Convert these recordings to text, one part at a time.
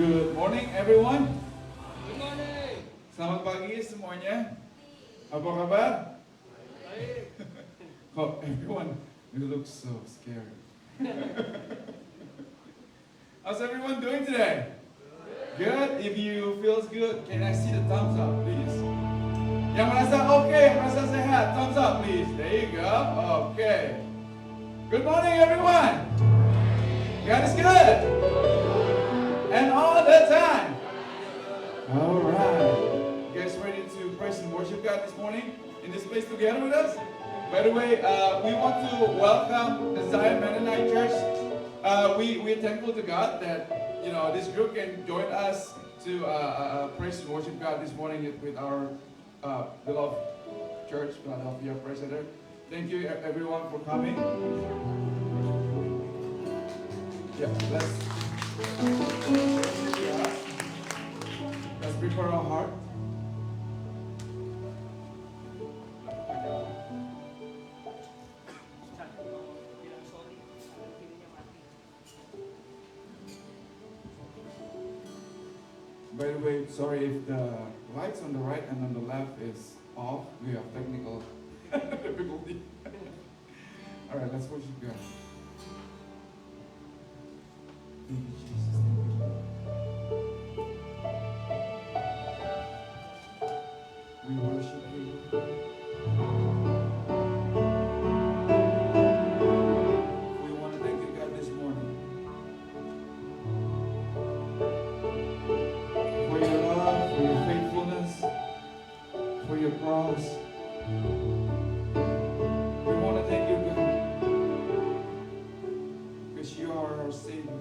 Good morning everyone. Good morning. Selamat pagi semuanya. Apa kabar? Baik. Oh, everyone, you look so scary. How's everyone doing today? Good. If you feels good, can I see the thumbs up, please? Yang merasa okay, yang merasa sehat, thumbs up, please. There you go. Okay. Good morning, everyone. God is good. And all the time. All right. You guys ready to praise and worship God this morning in this place together with us? By the way, we want to welcome the Zion Mennonite Church. We're thankful to God that this group can join us to praise and worship God this morning with our beloved church, Philadelphia President. Thank you everyone for coming. Yeah, let's prepare our heart. By the way, sorry if the lights on the right and on the left is off. We have technical difficulty. All right, let's worship God. Thank you, Jesus. We worship you. We want to thank you, God, this morning for your love, for your faithfulness, for your cross. We want to thank you, God, because you are our Savior.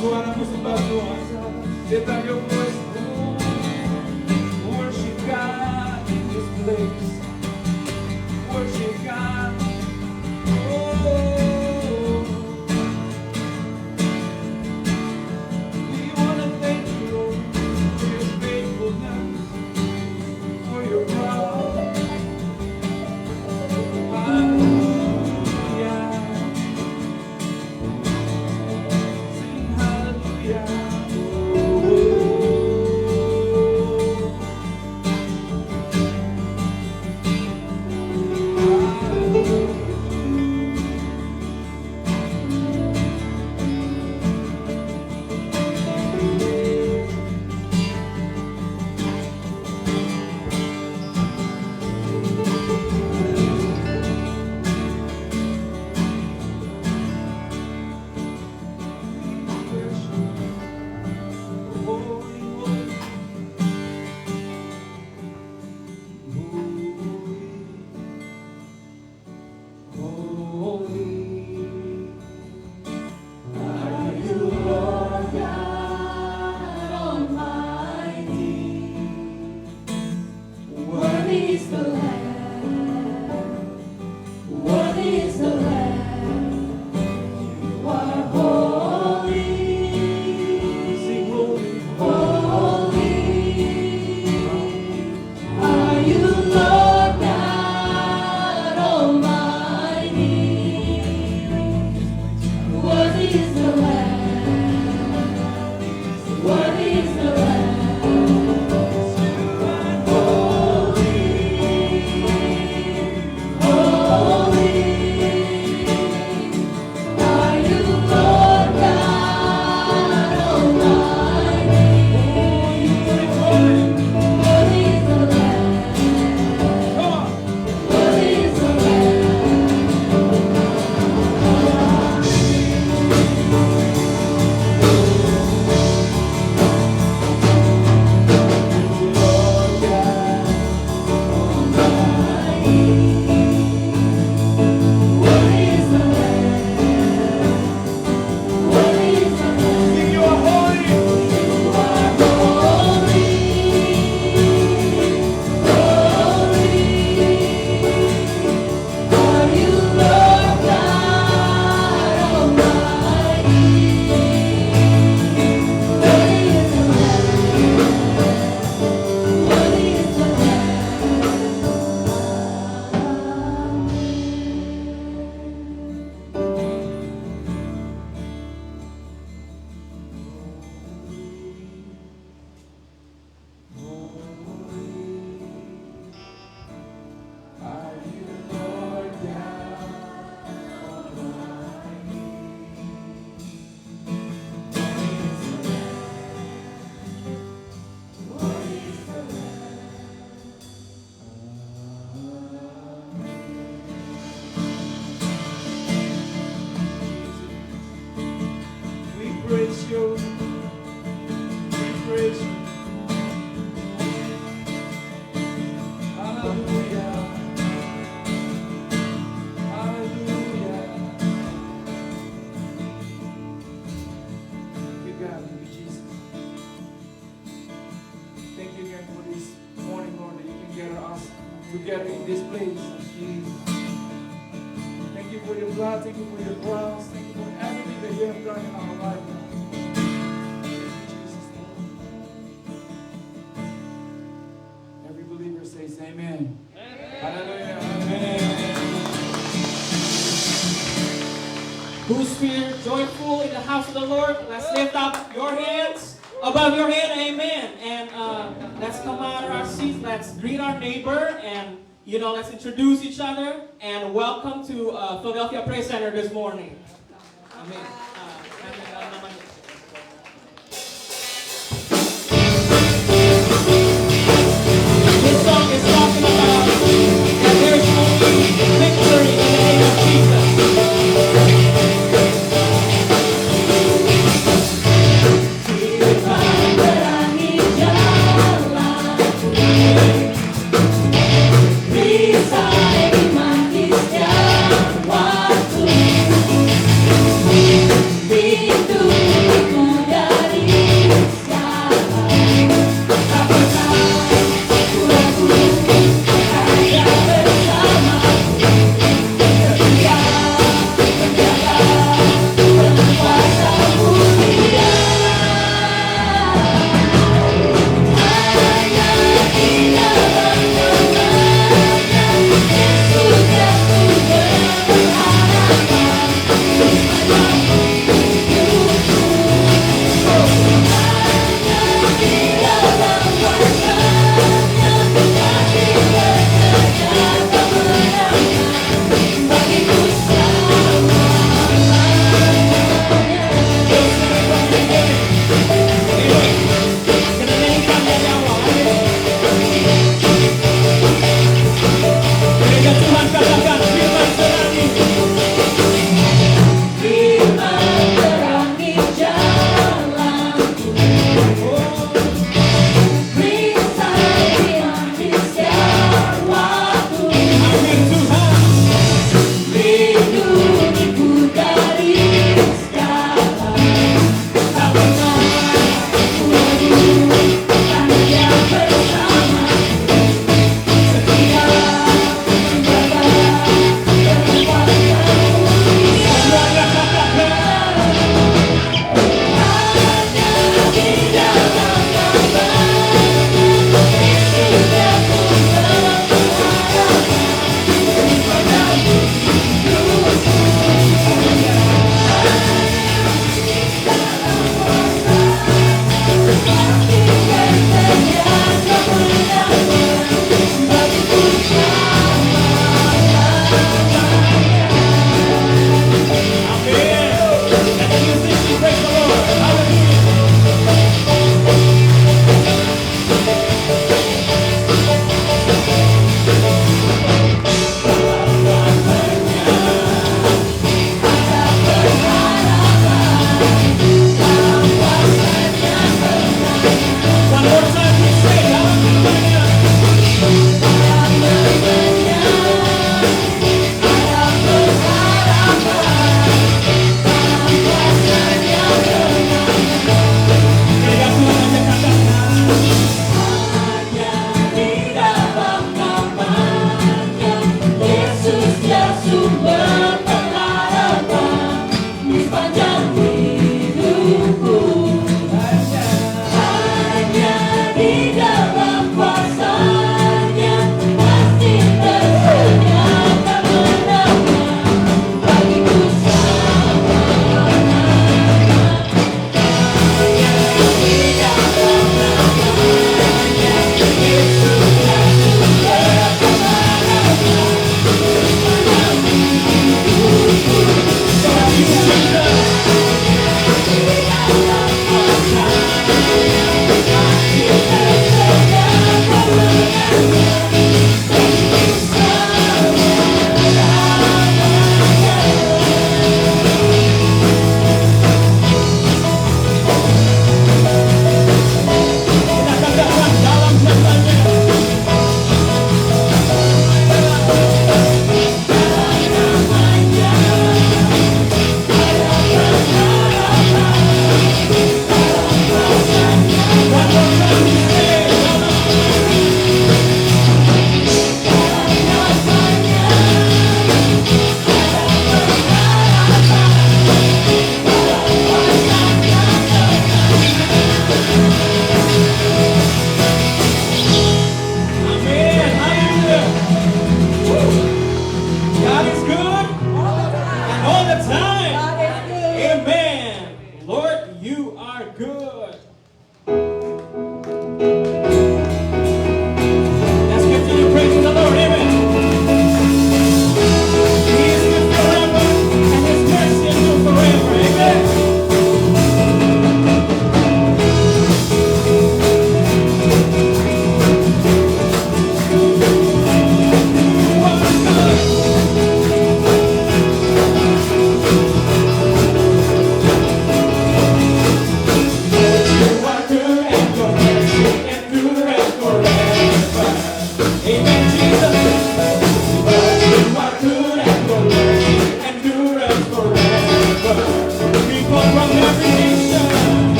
suaramu sembah Tuhan. Lift up your voice. Worship God in this place. Worship God. We want to thank you, Lord, for your faithfulness, for your love. Hallelujah. Sing hallelujah. Praise you. We praise you. Hallelujah. Hallelujah. Thank you, God. Thank you, Jesus. Thank you again for this morning, Lord, that you can gather us together in this place. Jesus. Thank you for your blood. Thank you for your cross. Thank you for everything that you have done in our life. Amen. Hallelujah. Amen. Who's here joyful in the house of the Lord? Let's lift up your hands above your head. Amen. And let's come out of our seats. Let's greet our neighbor and, let's introduce each other. And welcome to Philadelphia Praise Center this morning. Amen. This song is talking about that there is only victory in the name of Jesus. Be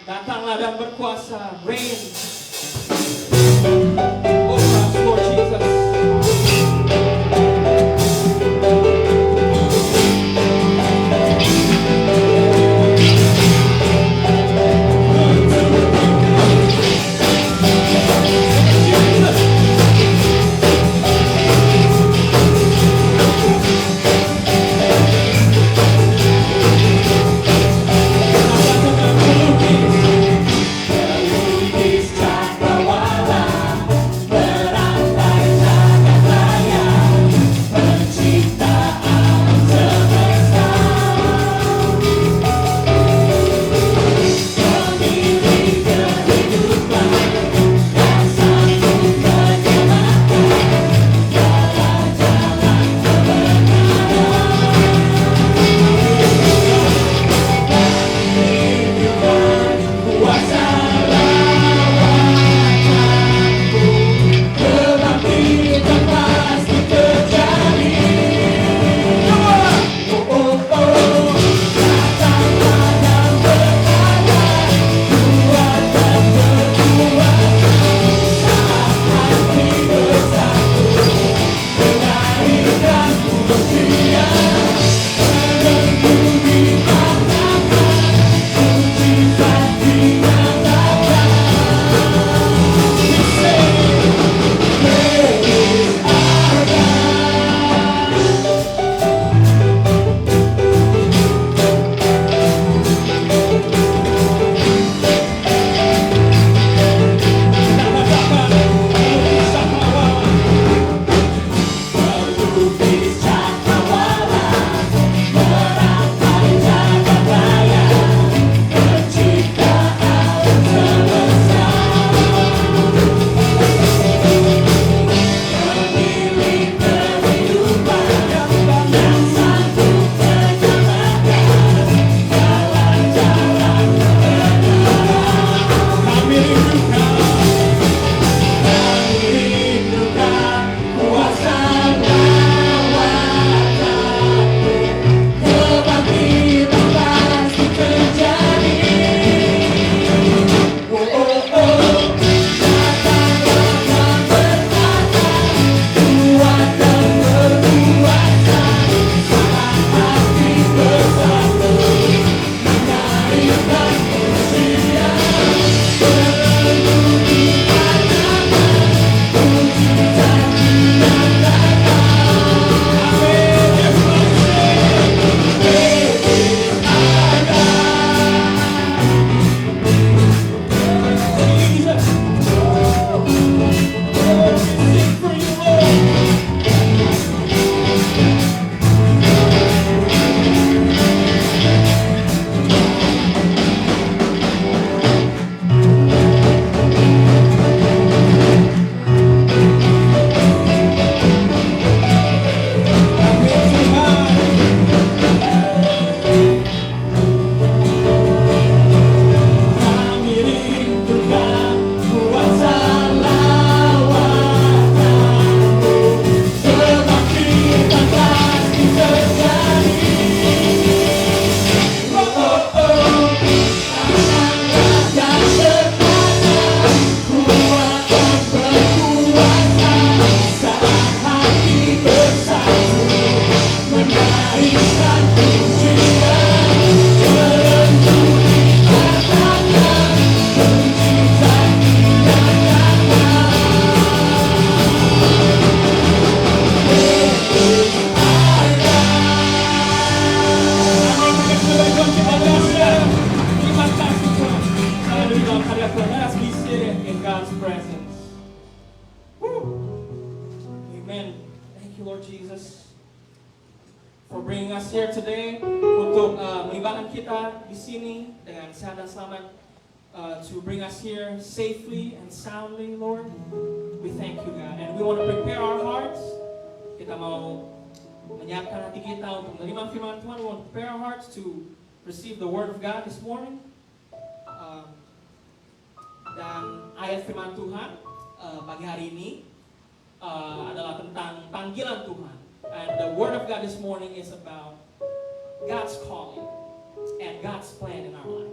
Datanglah dan berkuasa. Reign over us, Lord Jesus. To bring us here safely and soundly, Lord. We thank you, God. And we want to prepare our hearts. Kita mau menyiapkan hati kita untuk menerima firman Tuhan. We want to prepare our hearts to receive the word of God this morning. Dan ayat firman Tuhan pagi hari ini adalah tentang panggilan Tuhan. And the word of God this morning is about God's calling and God's plan in our life.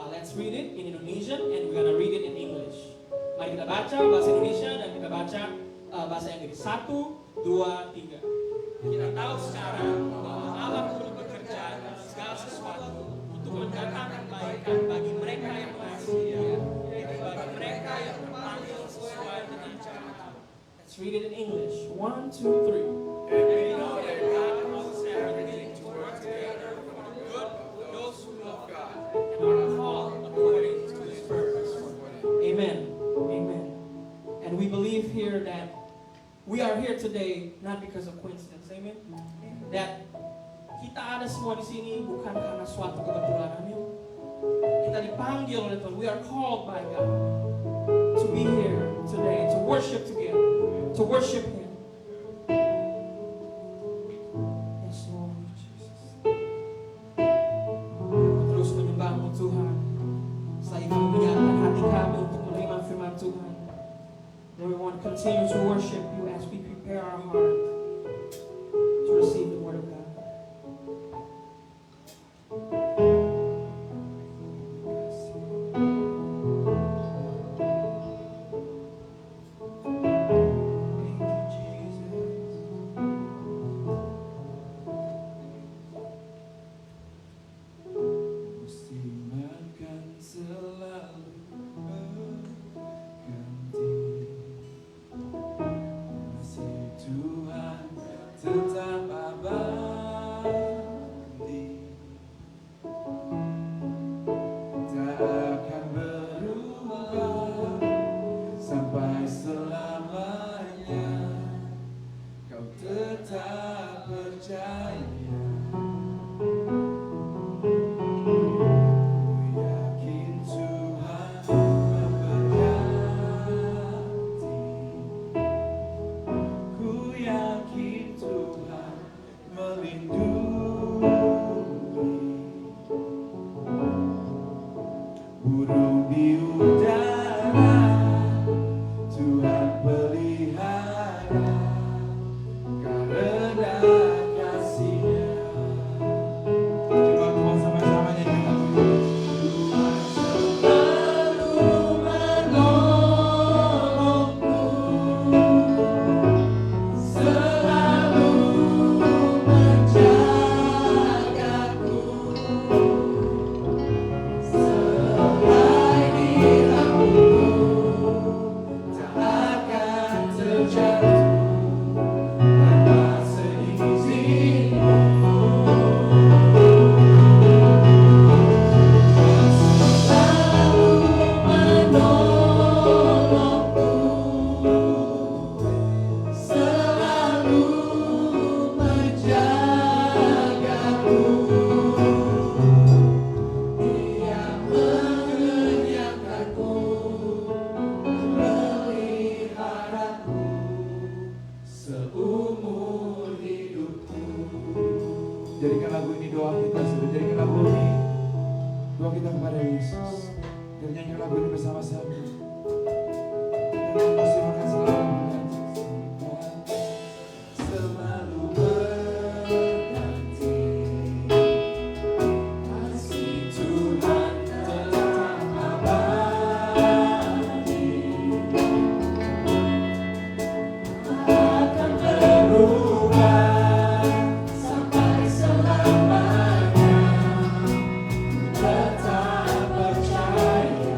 Let's read it. baca bahasa Indonesia dan kita baca bahasa Inggris. 1, 2, 3. Kita tahu sekarang bahwa Allah turut bekerja dalam segala sesuatu untuk mendatangkan kebaikan bagi mereka yang mengasihi Dia, yaitu bagi mereka yang terpanggil sesuai dengan cara. Let's read it in English. 1, 2, 3. And we know that God causes everything to work together for the good of those who love God and are called according to His purpose. Amen. Amen. And we believe here that we are here today not because of coincidence. Amen. That kita ada semua di sini bukan karena suatu kebetulan. Amin. Kita dipanggil oleh Tuhan. We are called by God to be here today, to worship together, to worship Him. Yes, Lord Jesus. Terus menyembah-Mu Tuhan. Setelah itu menyiapkan hati kami untuk menerima firman Tuhan. Lord, we want to continue to worship You as we prepare our heart to receive the Word of God. Tetap abadi, tak akan berubah sampai selamanya. Kau tetap percaya. Ku yakin Tuhan memberkati. Ku yakin Tuhan melindungi. Burung di udara Tuhan pelihara karena kasih-Nya. Coba Tuhan sama-sama nyanyikan lagu ini. Tuhan selalu menolongku, selalu menjagaku, selai dirampungku, tak akan terjatuh tanpa seizin-Mu. Selalu menolongku, selalu menjagaku, Dia mengenyangkanku, meliharaku seumur hidupku. Jadikan lagu ini doa kita, saudara. Jadikan lagu ini doa kita kepada Yesus. Dan nyanyikan lagu ini bersama-sama. Dan musibahkan selalu dengan selalu berganti. Kasih Tuhan tetap abadi, akan berubah sampai selamanya. Tetap percaya.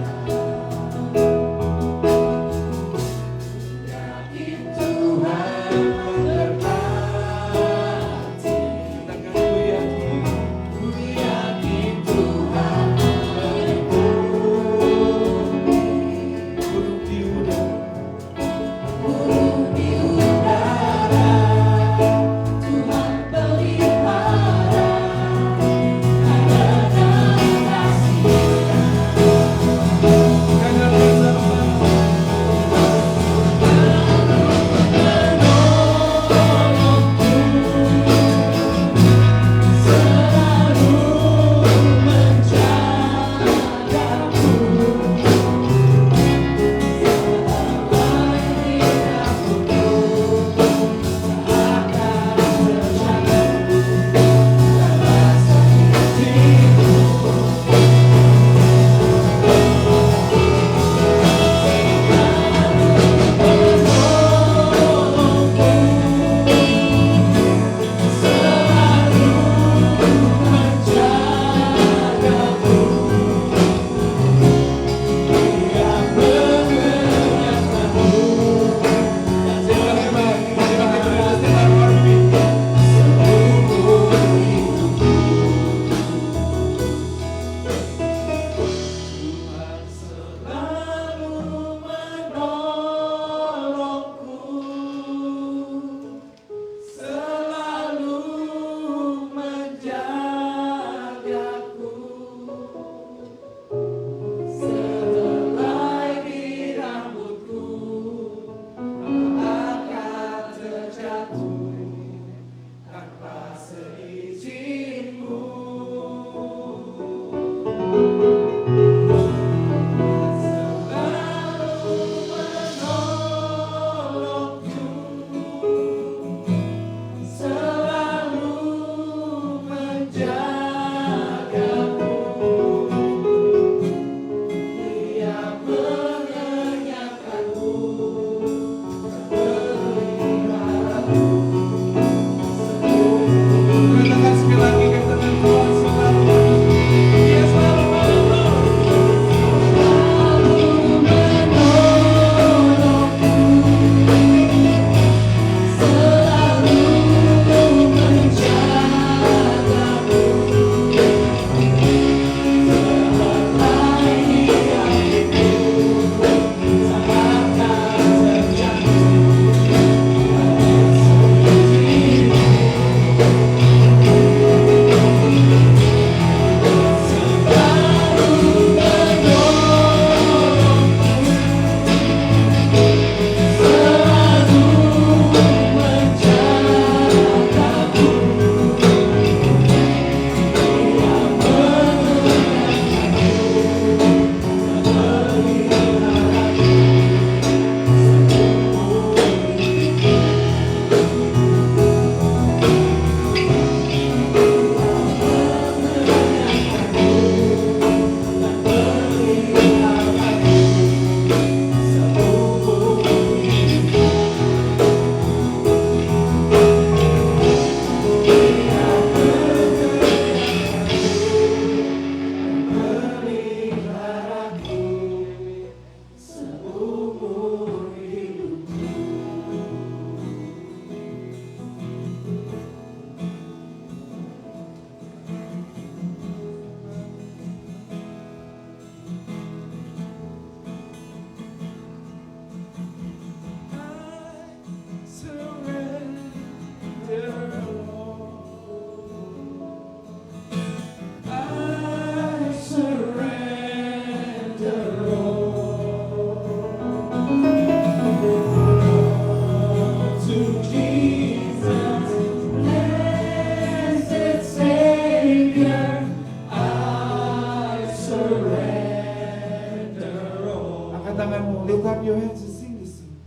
tanganmu, lift up your hands and sing this song.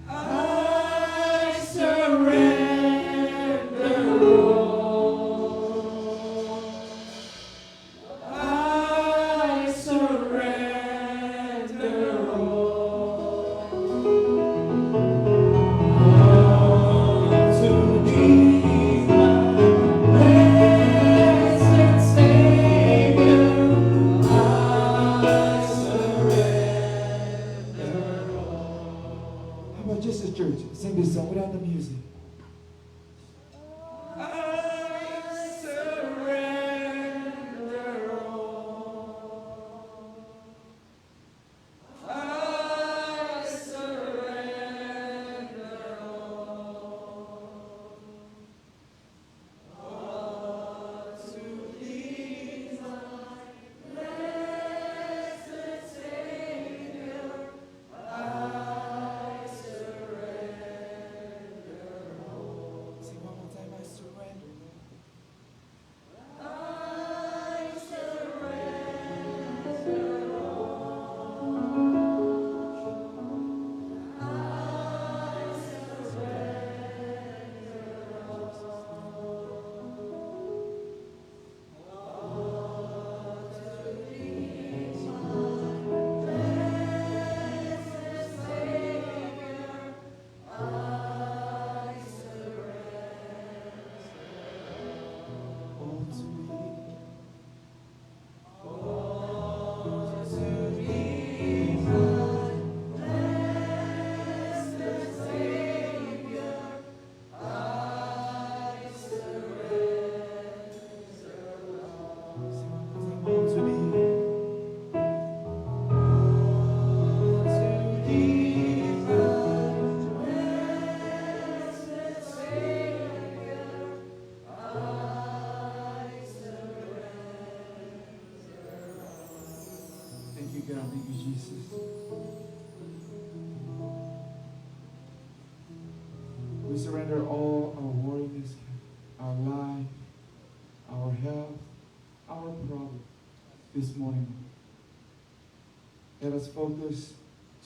I surrender, Lord. I surrender, Lord. To thee, my blessed Savior, I surrender, Lord. How about just a church? Sing this song without the music. I surrender all. I surrender all to thee, my blessed Savior. I surrender all. Sing one more time, I surrender. I surrender all. I All to thee. Sing one more time, all to thee. Thank you, God. Thank you, Jesus. We surrender all our worries, our life, our health, our problem this morning. Let us focus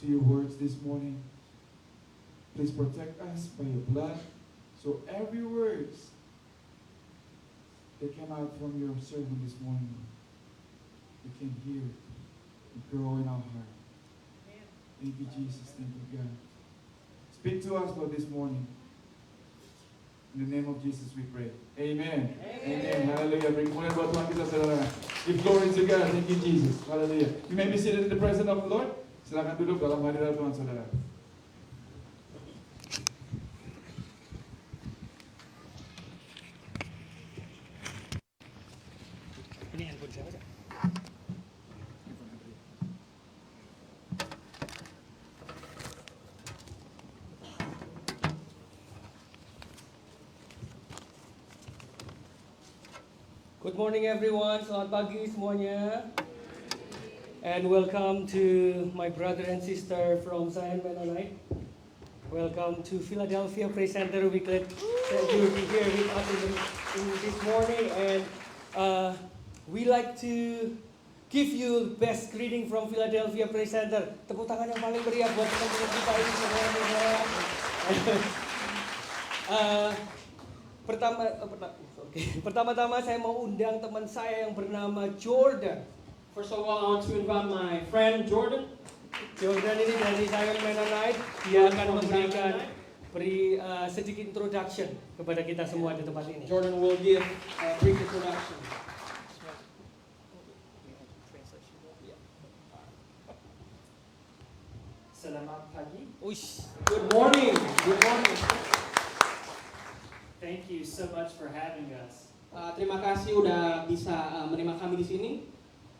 to your words this morning. Please protect us by your blood, so every words that came out from your servant this morning, we can hear it and grow in our heart. Thank you, Jesus. Thank you, God. Speak to us, Lord, this morning. In the name of Jesus we pray. Amen. Amen. Hallelujah. Beri kemuliaan buat Tuhan kita, saudara. Give glory to God. Thank you, Jesus. Hallelujah. You may be seated in the presence of the Lord. Silakan duduk dalam hadirat Tuhan, saudara. Ini handphone siapa sih? Good morning everyone, selamat pagi semuanya. And welcome to my brother and sister from Zion Mennonite. Welcome to Philadelphia Praise Center. We're glad that you'll be here with us in this morning. And we like to give you best greeting from Philadelphia Praise Center. Tepuk tangan yang paling meriah buat teman-teman kita ini semua. Pertama-tama saya mau undang teman saya yang bernama Jordan. First of all, I want to invite my friend Jordan. Jordan ini dari Zion Mennonite. Dia akan memberikan sedikit introduction kepada kita semua di tempat ini. Jordan will give a brief introduction. Selamat pagi. Uish. Good morning. Good morning. Thank you so much for having us. Terima kasih udah bisa menerima kami di sini.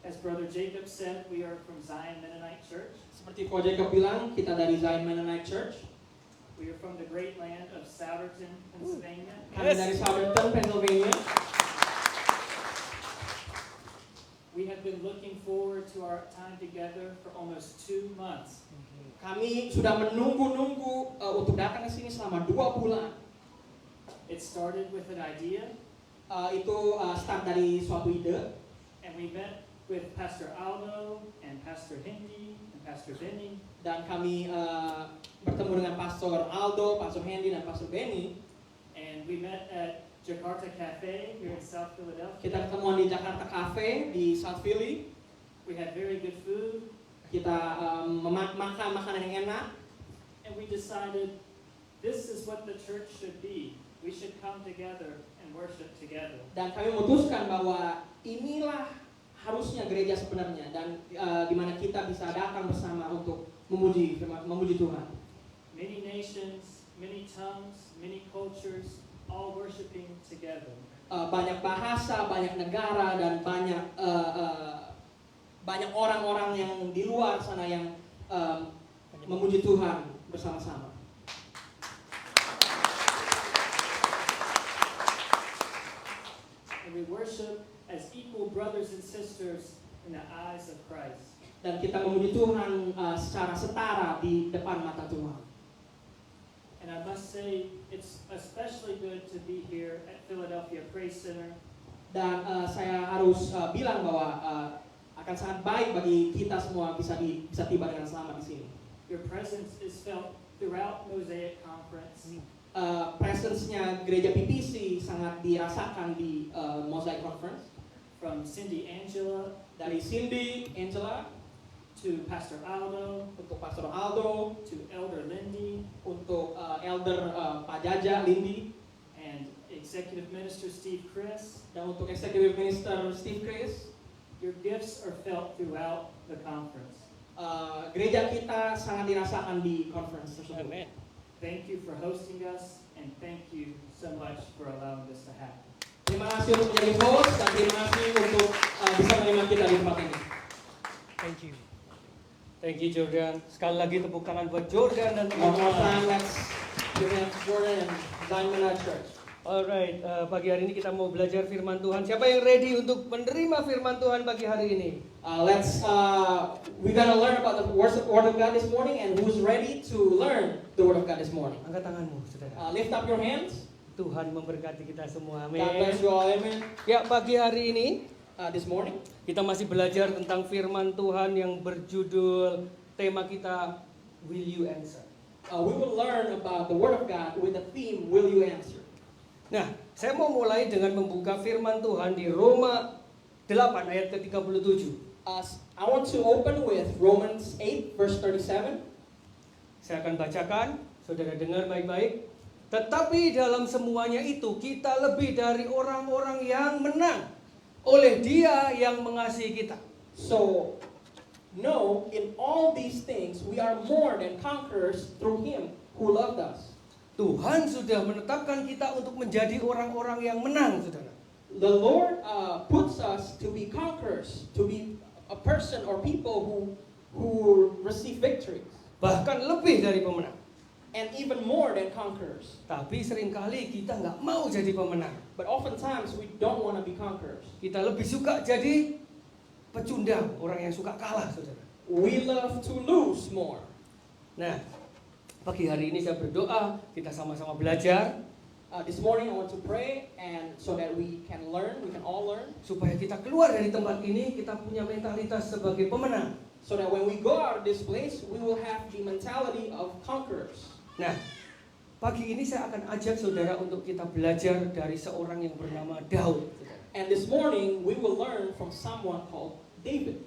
As Brother Jacob said, we are from Zion Mennonite Church. Seperti Ko Jacob bilang, kita dari Zion Mennonite Church. We are from the great land of Souderton, Pennsylvania. Kami dari Souderton, Pennsylvania. We have been looking forward to our time together for almost 2 months. Kami sudah menunggu-nunggu untuk datang ke sini selama 2 bulan. It started with an idea, Itu start dari suatu ide. and we met with Pastor Aldo and Pastor Hindi and Pastor Benny. Dan kami bertemu dengan Pastor Aldo, Pastor Hendy, dan Pastor Benny. And we met at Jakarta Cafe here in South Philadelphia. Kita ketemuan di Jakarta Cafe di South Philly. We had very good food, Kita makan makanan yang enak. and we decided this is what the church should be. We should come together and worship together. Dan kami memutuskan bahwa inilah harusnya gereja sebenarnya, dan di mana kita bisa datang bersama untuk memuji Tuhan. Many nations, many tongues, many cultures, all worshiping together. Banyak bahasa, banyak negara, dan banyak orang-orang yang di luar sana yang memuji Tuhan bersama-sama. And we worship as equal brothers and sisters in the eyes of Christ. Dan kita memuji Tuhan secara setara di depan mata Tuhan. And I must say, it's especially good to be here at Philadelphia Praise Center. Dan saya harus bilang bahwa akan sangat baik bagi kita semua bisa tiba dengan selamat di sini. Your presence is felt throughout Mosaic Conference. Presence-nya gereja PPC sangat dirasakan di Mosaic Conference. From Cindy Angela Dari Cindy, Angela, to Pastor Aldo, untuk Pastor Aldo, to Elder Lindy, untuk Elder Pak Jaja, Lindy, and Executive Minister Steve Chris. dan untuk Executive Minister Steve Chris. Your gifts are felt throughout the conference. Gereja kita sangat dirasakan di conference tersebut. Amen. Thank you for hosting us, and thank you so much for allowing this to happen. Terima kasih untuk menjadi host, dan terima kasih untuk bisa menerima kita di tempat ini. Thank you. Thank you Jordan. Sekali lagi tepuk tangan buat Jordan dan One more teman-teman. time, let's give it to Jordan and Diamond Church. Alright, pagi hari ini kita mau belajar firman Tuhan. Siapa yang ready untuk menerima firman Tuhan pagi hari ini? We're gonna learn about the word of God this morning, and who's ready to learn the word of God this morning? Angkat tanganmu, saudara. Lift up your hands. Tuhan memberkati kita semua. God Amin. bless you all, amen. Ya, pagi hari ini This morning, kita masih belajar tentang firman Tuhan yang berjudul, tema kita, Will You Answer? we will learn about the word of God with the theme, Will You Answer? Nah, saya mau mulai dengan membuka firman Tuhan di Roma 8 ayat ke-37. I want to open with Romans 8, verse 37. Saya akan bacakan, saudara dengar baik-baik. Tetapi dalam semuanya itu kita lebih dari orang-orang yang menang oleh Dia yang mengasihi kita. So, no, in all these things we are more than conquerors through Him who loved us. Tuhan sudah menetapkan kita untuk menjadi orang-orang yang menang, saudara. The Lord puts us to be conquerors, to be a person or people who receive victories, Bahkan lebih dari pemenang. and even more than conquerors. Tapi seringkali kita nggak mau jadi pemenang. But oftentimes we don't want to be conquerors. Kita lebih suka jadi pecundang, orang yang suka kalah, saudara. We love to lose more. Nah, pagi hari ini saya berdoa, kita sama-sama belajar, This morning I want to pray, and so that we can all learn, supaya kita keluar dari tempat ini, kita punya mentalitas sebagai pemenang. so that when we go out of this place, we will have the mentality of conquerors. Nah, pagi ini saya akan ajak saudara untuk kita belajar dari seorang yang bernama Daud. And this morning we will learn from someone called David.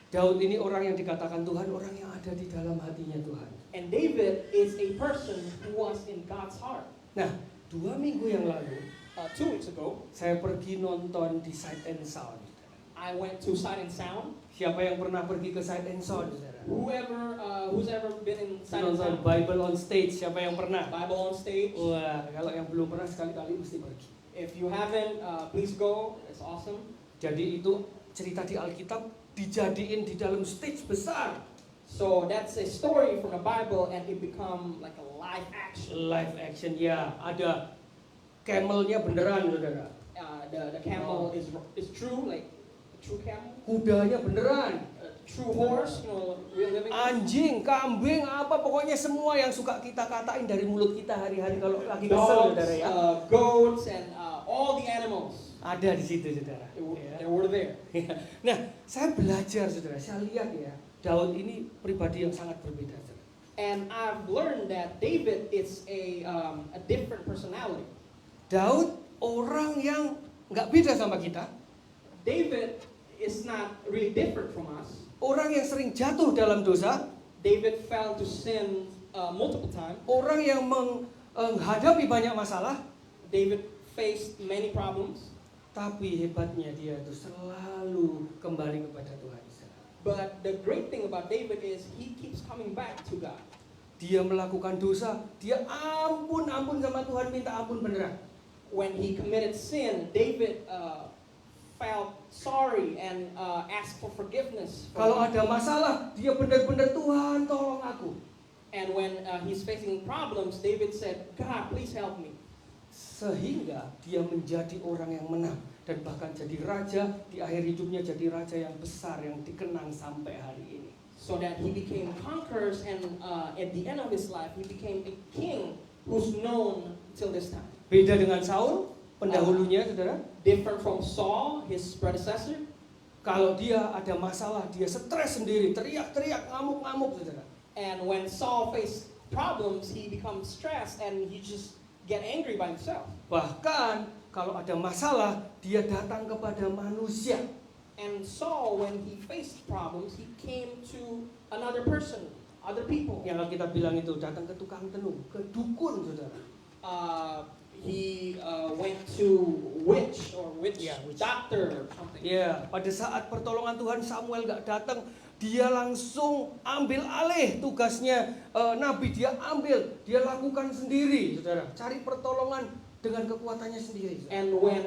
Daud ini orang yang dikatakan Tuhan, orang yang ada di dalam hatinya Tuhan. And David is a person who was in God's heart. Nah, 2 minggu yang lalu, 2 weeks ago, saya pergi nonton di Sight and Sound. I went to Sight and Sound. Siapa yang pernah pergi ke Sight and Sound, saudara? Who's ever been in Sight and Nonton Sound? Bible on Stage, siapa yang pernah? Bible on stage. Wah, kalau yang belum pernah sekali-kali mesti pergi. If you haven't, please go. It's awesome. Jadi itu cerita di Alkitab dijadiin di dalam stage besar. So that's a story from the Bible, and it become like a live action. Live action, ya. Ada camelnya beneran, saudara. The camel is true, like a true camel. Kudanya beneran. A true horse, real living. Anjing, kambing, apa pokoknya semua yang suka kita katain dari mulut kita hari-hari kalau lagi kesel, saudara Dogs, ya. goats, and all the animals. ada di situ, saudara. They were there. Nah, saya belajar, saudara. Saya lihat ya, Daud ini pribadi yang sangat berbeda, saudara. And I've learned that David is a different personality. Daud orang yang nggak beda sama kita. David is not really different from us. Orang yang sering jatuh dalam dosa. David fell to sin multiple times. Orang yang menghadapi banyak masalah. David faced many problems. Tapi hebatnya dia itu selalu kembali kepada Tuhan. But the great thing about David is he keeps coming back to God. Dia melakukan dosa, dia ampun sama Tuhan, minta ampun beneran. When he committed sin, David felt sorry and asked for forgiveness. Kalau ada masalah, dia benar-benar Tuhan tolong aku. And when he's facing problems, David said, God, please help me. Sehingga dia menjadi orang yang menang dan bahkan jadi raja, di akhir hidupnya jadi raja yang besar yang dikenang sampai hari ini. So that he became conquerors, and at the end of his life, he became a king who's known till this time. Beda dengan Saul, pendahulunya, saudara. Different from Saul, his predecessor. Kalau dia ada masalah, dia stres sendiri, teriak-teriak, ngamuk-ngamuk, saudara. And when Saul faced problems, he becomes stressed and he just get angry by himself. Bahkan kalau ada masalah, dia datang kepada manusia. And Saul, when he faced problems, he came to another person, other people. Yang kita bilang itu datang ke tukang tenung, ke dukun, saudara. He went to witch or witch doctor or something. Ya, pada saat pertolongan Tuhan Samuel gak datang, dia langsung ambil alih tugasnya nabi, dia lakukan sendiri, saudara. Cari pertolongan dengan kekuatannya sendiri. Saudara. And when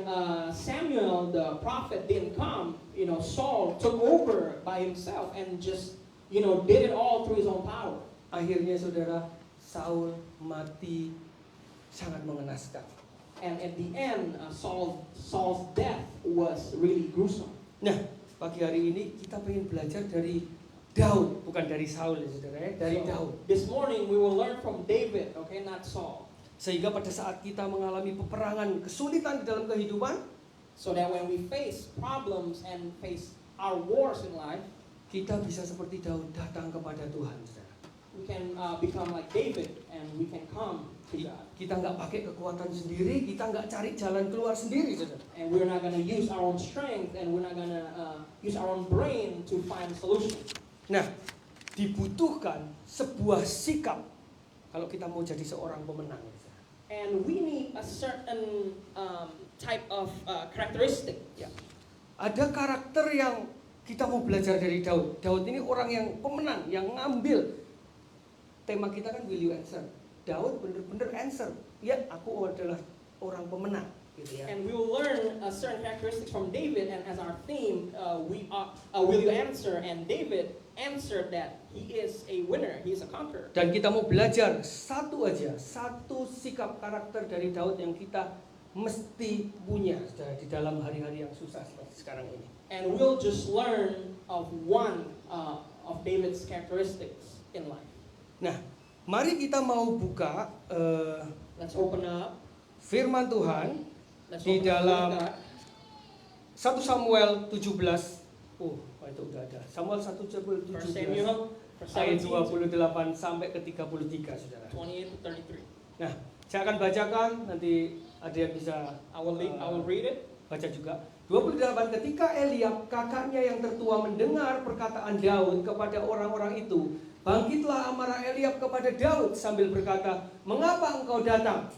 Samuel the prophet didn't come, Saul took over by himself and just did it all through his own power. Akhirnya, saudara, Saul mati sangat mengenaskan. And at the end, Saul's death was really gruesome. Nah, pagi hari ini kita pengen belajar dari Daud, bukan dari Saul, ya saudara, ya, dari Daud. This morning we will learn from David, okay, not Saul. Sehingga pada saat kita mengalami peperangan, kesulitan di dalam kehidupan, so that when we face problems and face our wars in life, kita bisa seperti Daud datang kepada Tuhan, saudara. we can become like David and we can come to God. Kita nggak pakai kekuatan sendiri, kita nggak cari jalan keluar sendiri, saudara. And we're not going to use our own strength, and we're not going to use our own brain to find solutions. Nah, dibutuhkan sebuah sikap kalau kita mau jadi seorang pemenang. And we need a certain type of characteristic. Ya. Ada karakter yang kita mau belajar dari Daud. Daud ini orang yang pemenang, yang ngambil. Tema kita kan will you answer. Daud benar-benar answer. Ya, aku adalah orang pemenang. Gitu ya. And we will learn certain characteristics from David, and as our theme, will you answer? And David answered that he is a winner, he is a conqueror. Dan kita mau belajar satu sikap karakter dari Daud yang kita mesti punya di dalam hari-hari yang susah seperti sekarang ini. And we'll just learn of one of David's characteristics in life. Nah, mari kita mau buka Let's open up firman Tuhan Let's di open up the dalam Word of God. 1 Samuel 17. Oh, itu udah ada. Samuel 1 Samuel 17 First Samuel ayat 17, 28 sampai ke 33, saudara. 28 to 33. Nah, saya akan bacakan, nanti ada yang bisa I will read it. baca juga. 28, ketika Eliab kakaknya yang tertua mendengar perkataan Daud kepada orang-orang itu, bangkitlah amarah Eliab kepada Daud sambil berkata, "Mengapa engkau datang?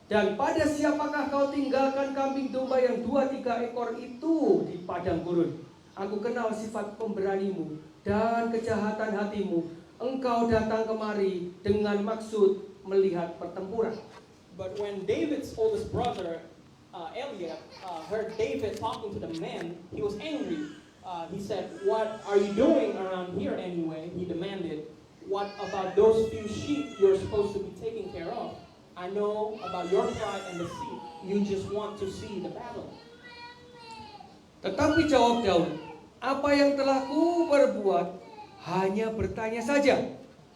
Dan pada siapakah kau tinggalkan kambing domba yang 2-3 ekor itu di padang gurun? Aku kenal sifat pemberanimu dan kejahatan hatimu. Engkau datang kemari dengan maksud melihat pertempuran." But when David's oldest brother, Eliab, heard David talking to the men, he was angry. He said, "What are you doing around here anyway?" He demanded. "What about those few sheep you're supposed to be taking care of? I know about your pride and deceit. You just want to see the battle." Tetapi jawab Daud, "Apa yang telah ku perbuat hanya bertanya saja."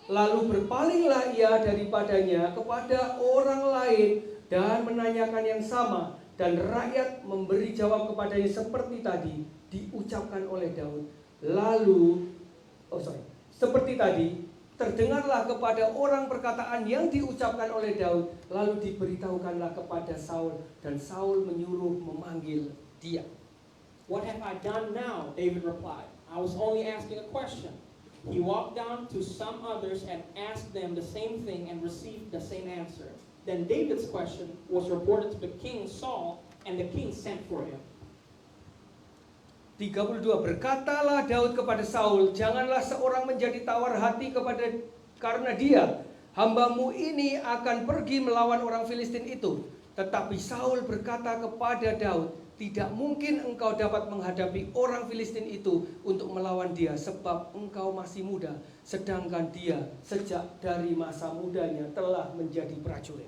Lalu berpalinglah ia daripadanya kepada orang lain dan menanyakan yang sama. dan rakyat memberi jawab kepadanya seperti tadi diucapkan oleh Daud. Seperti tadi terdengarlah kepada orang perkataan yang diucapkan oleh Daud, lalu diberitahukanlah kepada Saul, dan Saul menyuruh memanggil dia. What have I done now? David replied. I was only asking a question. He walked down to some others and asked them the same thing and received the same answer. Then David's question was reported to the king Saul, and the king sent for him. 32, berkatalah Daud kepada Saul, janganlah seorang menjadi tawar hati karena dia, hambamu ini akan pergi melawan orang Filistin itu. Tetapi Saul berkata kepada Daud, tidak mungkin engkau dapat menghadapi orang Filistin itu untuk melawan dia, sebab engkau masih muda, sedangkan dia sejak dari masa mudanya telah menjadi prajurit.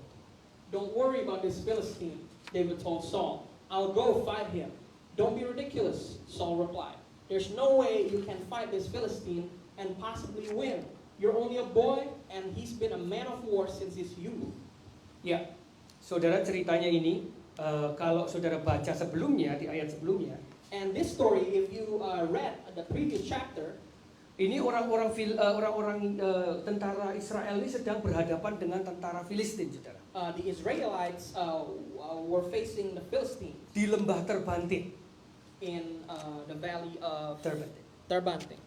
Don't worry about this Philistine, David told Saul. I'll go fight him. Don't be ridiculous, Saul replied. There's no way you can fight this Philistine and possibly win. You're only a boy and he's been a man of war since his youth. Ya, saudara, ceritanya ini kalau saudara baca sebelumnya, di ayat sebelumnya, And this story, if you read the previous chapter, ini orang-orang tentara Israel ini sedang berhadapan dengan tentara Filistin, saudara. the Israelites were facing the Philistines Di lembah Terbantik. in the valley of Terbantik. Terbanting.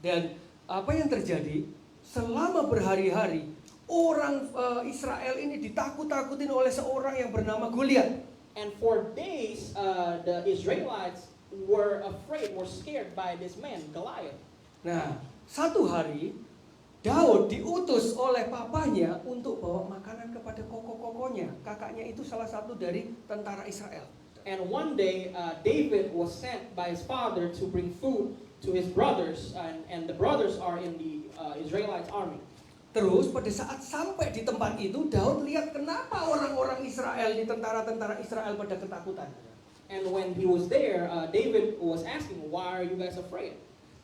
Dan apa yang terjadi? Selama berhari-hari orang Israel ini ditakut-takutin oleh seorang yang bernama Goliat. And for days, the Israelites were afraid, were scared by this man, Goliath. Nah, satu hari Daud diutus oleh papanya untuk bawa makanan kepada koko-kokonya. Kakaknya itu salah satu dari tentara Israel. And one day, David was sent by his father to bring food to his brothers, and the brothers are in the Israelite army. Terus pada saat sampai di tempat itu, Daud lihat kenapa orang-orang Israel, di tentara-tentara Israel pada ketakutan. And when he was there, David was asking, "Why are you guys afraid?"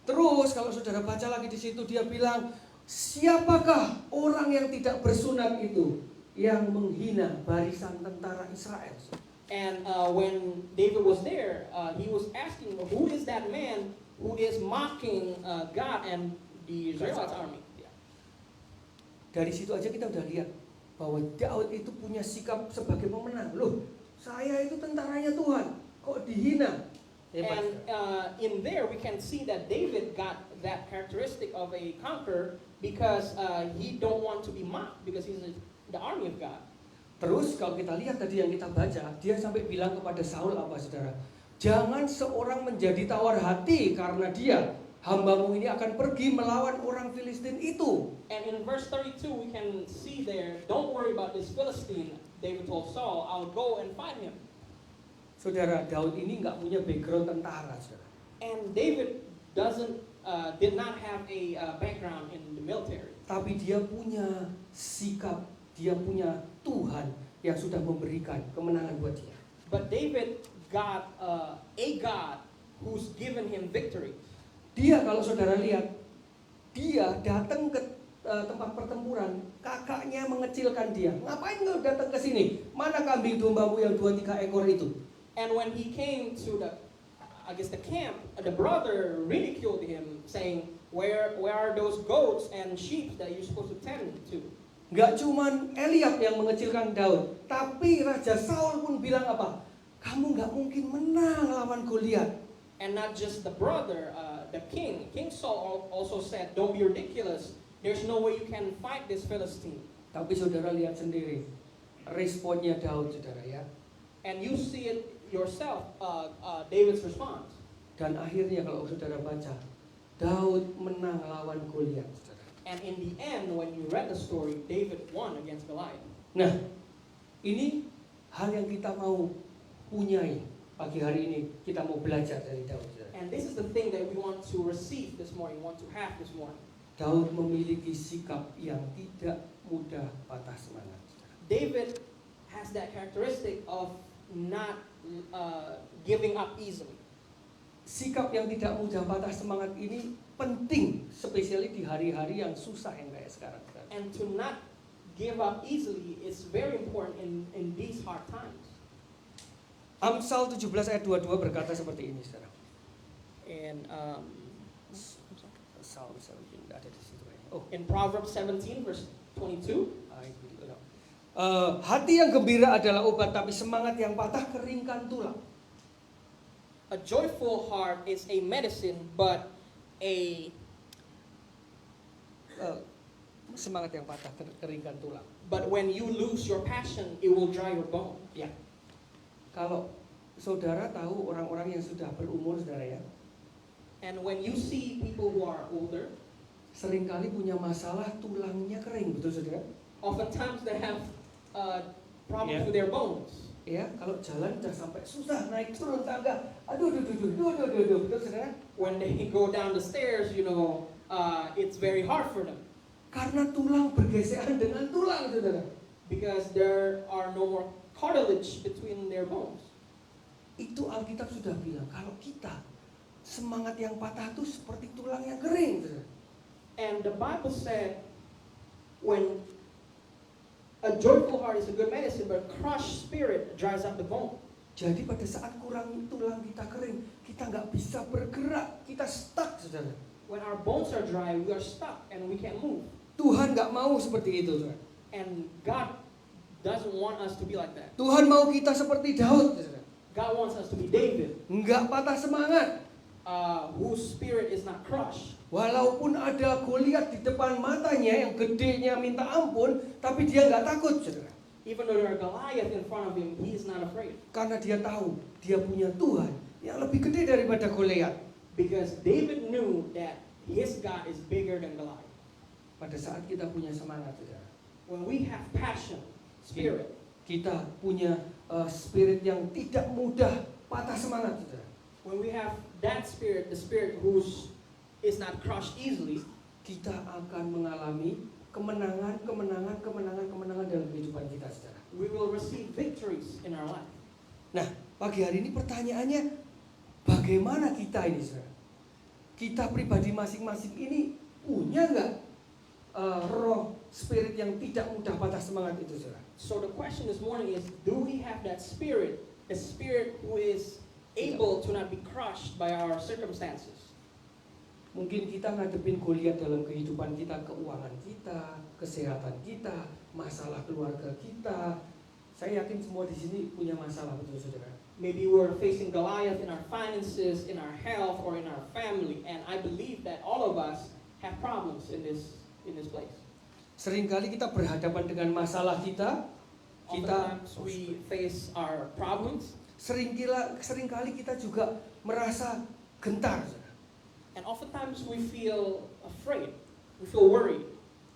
Terus kalau saudara baca lagi di situ, dia bilang, siapakah orang yang tidak bersunat itu yang menghina barisan tentara Israel? And when David was there, he was asking, "Who is that man who is mocking God and the Israelite army?" Dari situ aja kita udah lihat bahwa Daud itu punya sikap sebagai pemenang. Loh, saya itu tentaranya Tuhan, kok dihina? And in there we can see that David got that characteristic of a conqueror because he don't want to be mocked because he's the army of God. Terus kalau kita lihat tadi yang kita baca, dia sampai bilang kepada Saul apa, saudara? Jangan seorang menjadi tawar hati karena dia, hambamu ini akan pergi melawan orang Filistin itu. And in verse 32 we can see there, don't worry about this Philistine, David told Saul, I'll go and fight him. Saudara, Daud ini nggak punya background tentara, saudara. And David did not have a background in the military. Tapi dia punya sikap, dia punya Tuhan yang sudah memberikan kemenangan buat dia. But David got a God who's given him victory. Dia, kalau saudara lihat, dia datang ke tempat pertempuran, kakaknya mengecilkan dia. Ngapain kau datang ke sini? Mana kambing dombamu yang 2-3 ekor itu? And when he came to the camp, the brother ridiculed him, saying, "Where are those goats and sheep that you're supposed to tend to?" Gak cuman Eliab yang mengecilkan Daud, tapi Raja Saul pun bilang apa? Kamu gak mungkin menang lawan Goliat. And not just the brother, the king. King Saul also said, "Don't be ridiculous. There's no way you can fight this Philistine." Tapi saudara lihat sendiri responnya Daud, saudara ya. And you see it yourself, David's response. Dan akhirnya kalau saudara baca, Daud menang lawan Goliat, saudara. And in the end, when you read the story, David won against Goliath. Nah, ini hal yang kita mau punyai pagi hari ini. Kita mau belajar dari Daud, saudara. And this is the thing that we want to receive this morning, want to have this morning. Daud memiliki sikap yang tidak mudah patah semangat, saudara. David has that characteristic of not giving up easily. Sikap yang tidak mudah patah semangat ini penting, spesially di hari-hari yang susah yang kayak sekarang. And to not give up easily is very important in these hard times. Amsal 17 ayat 22 berkata seperti ini, saudara. In Amsal 17 ada di situ. Oh, in Proverbs 17 verse 22, hati yang gembira adalah obat, tapi semangat yang patah keringkan tulang. a joyful heart is a medicine, but a Semangat yang patah keringkan tulang. but when you lose your passion, it will dry your bone. Ya. Kalau saudara tahu orang-orang yang sudah berumur, saudara ya, And when you see people who are older, seringkali punya masalah tulangnya kering, betul saudara? oftentimes they have problems Yeah. with their bones. Ya, kalau jalan udah sampai susah naik turun tangga, aduh, betul saudara? When they go down the stairs, it's very hard for them Karena tulang bergesekan dengan tulang, saudara. because there are no more cartilage between their bones. Itu Alkitab sudah bilang, kalau kita semangat yang patah itu seperti tulang yang kering, saudara. And the Bible said, when a joyful heart is a good medicine, but crushed spirit dries up the bone. Jadi pada saat kurang tulang kita kering, kita nggak bisa bergerak, kita stuck, saudara. When our bones are dry, we are stuck and we can't move. Tuhan nggak mau seperti itu, saudara. And God doesn't want us to be like that. Tuhan mau kita seperti Daud, saudara. God wants us to be David, Nggak patah semangat. whose spirit is not crushed. Walaupun ada Goliat di depan matanya yang gedenya minta ampun, tapi dia nggak takut, saudara. Even though there are Goliath in front of him, he is not afraid. Karena dia tahu dia punya Tuhan yang lebih gede daripada Goliat. Because David knew that his God is bigger than Goliath. Pada saat kita punya semangat, saudara, When we have passion, spirit, kita punya spirit yang tidak mudah patah semangat, saudara. when we have that spirit, the spirit whose is not crushed easily, Kita akan mengalami kemenangan dalam kehidupan kita, saudara. we will receive victories in our life. Nah, pagi hari ini pertanyaannya, bagaimana kita ini, saudara? Kita pribadi masing-masing ini punya nggak roh spirit yang tidak mudah patah semangat itu, saudara? So the question this morning is, do we have that spirit, a spirit who is able to not be crushed by our circumstances? Mungkin kita ngadepin Goliat dalam kehidupan kita, keuangan kita, kesehatan kita, masalah keluarga kita. Saya yakin semua di sini punya masalah, betul saudara? Maybe we're facing Goliath in our finances, in our health, or in our family, and I believe that all of us have problems in this place. Seringkali kita berhadapan dengan masalah kita, Oftentimes we face our problems, seringkali kita juga merasa gentar, saudara. and oftentimes we feel afraid, we feel worried.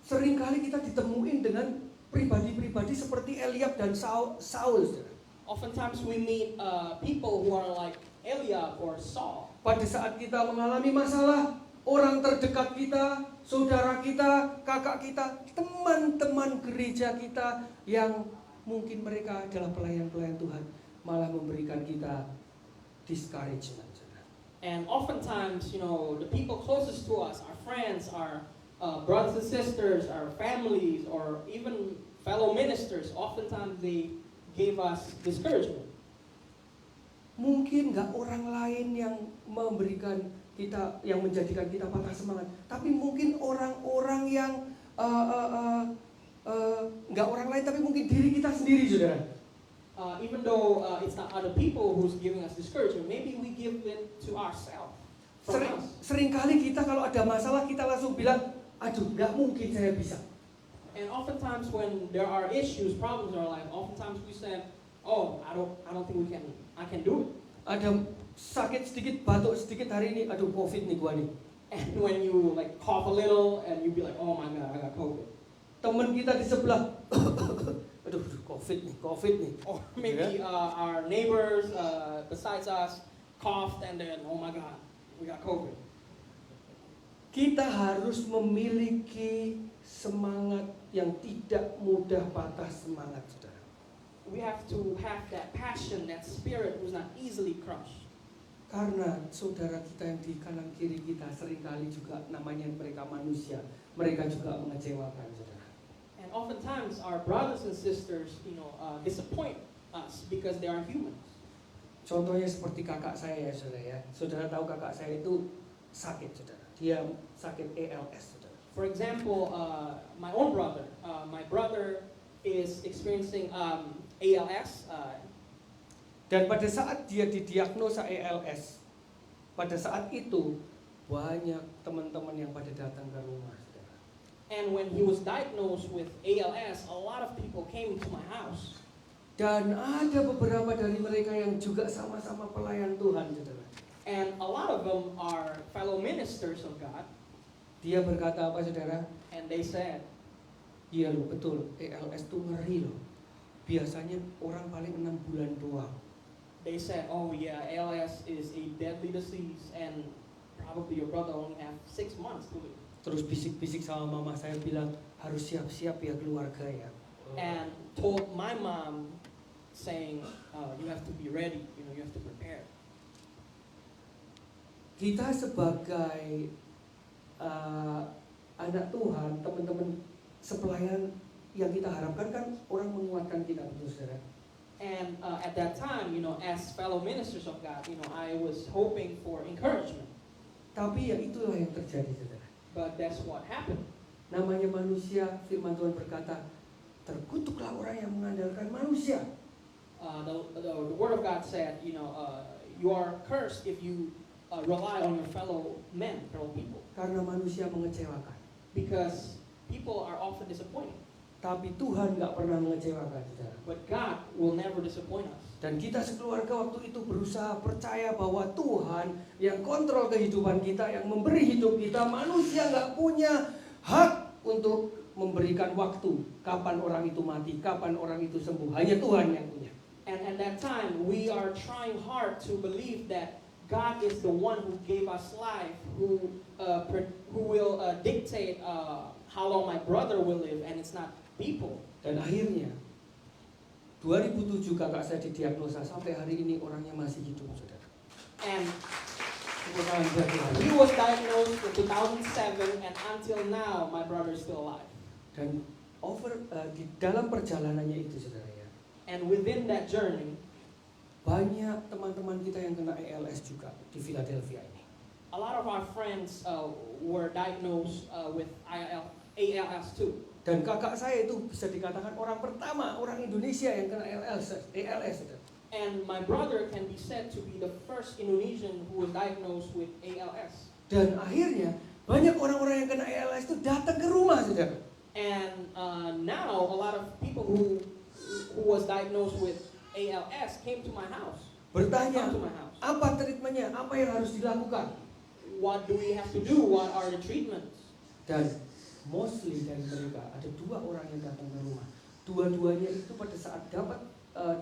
Seringkali kita ditemuin dengan pribadi-pribadi seperti Eliab dan Saul, saudara. Oftentimes we meet people who are like Eliab or Saul. Pada saat kita mengalami masalah, orang terdekat kita, saudara kita, kakak kita, teman-teman gereja kita yang mungkin mereka adalah pelayan-pelayan Tuhan, malah memberikan kita discouragement. And oftentimes, the people closest to us, our friends, our brothers and sisters, our families, or even fellow ministers, oftentimes they gave us discouragement. Mungkin nggak orang lain yang memberikan kita, yang menjadikan kita patah semangat, tapi mungkin orang-orang yang nggak orang lain, tapi mungkin diri kita sendiri, saudara. Even though it's not other people who's giving us discouragement, maybe we give it to ourselves. Seringkali kita kalau ada masalah kita langsung bilang, aduh nggak mungkin saya bisa. And oftentimes when there are issues, problems in our life, oftentimes we say, oh, I don't think I can do it. Ada sakit sedikit, batuk sedikit hari ini, aduh COVID nih gua nih. And when you like cough a little and you be like, oh my God, I got COVID. Teman kita di sebelah, aduh COVID nih. Or maybe our neighbors besides us coughed and then, oh my God, we got COVID. Kita harus memiliki semangat yang tidak mudah patah semangat, saudara. We have to have that passion, that spirit who's not easily crushed. Karena saudara kita yang di kanan kiri kita seringkali juga namanya mereka manusia, mereka juga mengecewakan, saudara. And oftentimes our brothers and sisters, disappoint us because they are humans. Contohnya seperti kakak saya ya saudara ya. Saudara tahu kakak saya itu sakit saudara. Dia sakit ALS saudara. For example, my own brother. My brother is experiencing ALS. Dan pada saat dia didiagnosa ALS, pada saat itu banyak teman-teman yang pada datang ke rumah saudara. And when he was diagnosed with ALS, a lot of people came to my house. Dan ada beberapa dari mereka yang juga sama-sama pelayan Tuhan saudara. And a lot of them are fellow ministers of God. Dia berkata apa saudara? And they said, Iya loh betul, ALS itu ngeri loh. Biasanya orang paling 6 bulan doang. they said, oh yeah, ALS is a deadly disease and probably your brother only have 6 months to live. Terus bisik-bisik sama mama saya bilang harus siap-siap ya keluarga ya. And told my mom saying, you have to be ready, you have to prepare. Kita sebagai anak Tuhan, teman-teman sepelayan yang kita harapkan kan orang menguatkan kita betul saudara. And at that time, as fellow ministers of God, I was hoping for encouragement. Tapi ya itulah yang terjadi saudara. But that's what happened. Namanya manusia, firman Tuhan berkata, terkutuklah orang yang mengandalkan manusia. The Word of God said, you are cursed if you rely on your fellow people. Karena manusia mengecewakan. Because people are often disappointed. Tapi Tuhan nggak pernah mengecewakan saudara. But God will never disappoint us. Dan kita sekeluarga waktu itu berusaha percaya bahwa Tuhan yang kontrol kehidupan kita, yang memberi hidup kita. Manusia nggak punya hak untuk memberikan waktu kapan orang itu mati, kapan orang itu sembuh. Hanya Tuhan yang punya. And at that time, we are trying hard to believe that God is the one who gave us life, who will dictate how long my brother will live, and it's not people. Dan akhirnya 2007 kakak saya didiagnosa, sampai hari ini orangnya masih hidup saudara. And Tepuk tangan buat Tuhan. he was diagnosed in 2007, and until now, my brother is still alive. Dan di dalam perjalanannya itu saudara ya, And within that journey, banyak teman-teman kita yang kena ALS juga di Philadelphia ini. a lot of our friends were diagnosed with ALS too. Dan kakak saya itu bisa dikatakan orang pertama, orang Indonesia yang kena ALS saudara. And my brother can be said to be the first Indonesian who was diagnosed with ALS. Dan akhirnya banyak orang-orang yang kena ALS itu datang ke rumah saudara. And now a lot of people who was diagnosed with ALS came to my house. Bertanya, Come to my house. apa treatmentnya, apa yang harus dilakukan? What do we have to do? What are the treatments? Dan mostly dari mereka ada 2 orang yang datang ke rumah. Dua-duanya itu pada saat dapat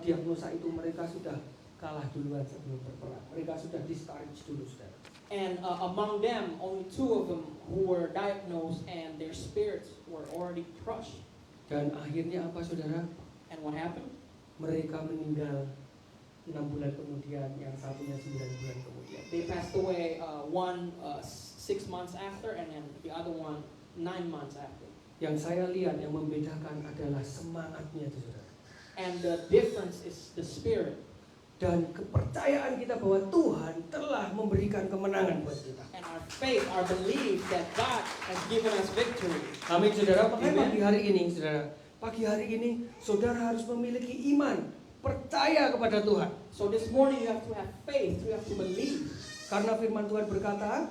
diagnosa itu mereka sudah kalah duluan sebelum berperang. Mereka sudah discouraged dulu saudara. And among them, only 2 of them who were diagnosed and their spirits were already crushed. Dan akhirnya apa saudara? And what happened? Mereka meninggal 6 bulan kemudian, yang satunya 9 bulan kemudian. They passed away, one 6 months after, and then the other one 9 months after. Yang saya lihat yang membedakan adalah semangatnya itu saudara. And the difference is the spirit. Dan kepercayaan kita bahwa Tuhan telah memberikan kemenangan buat kita. And our faith, our belief that God has given us victory. Amin saudara. Makanya Amen. pagi hari ini saudara, pagi hari ini saudara harus memiliki iman, percaya kepada Tuhan. So this morning you have to have faith, you have to believe. Karena firman Tuhan berkata,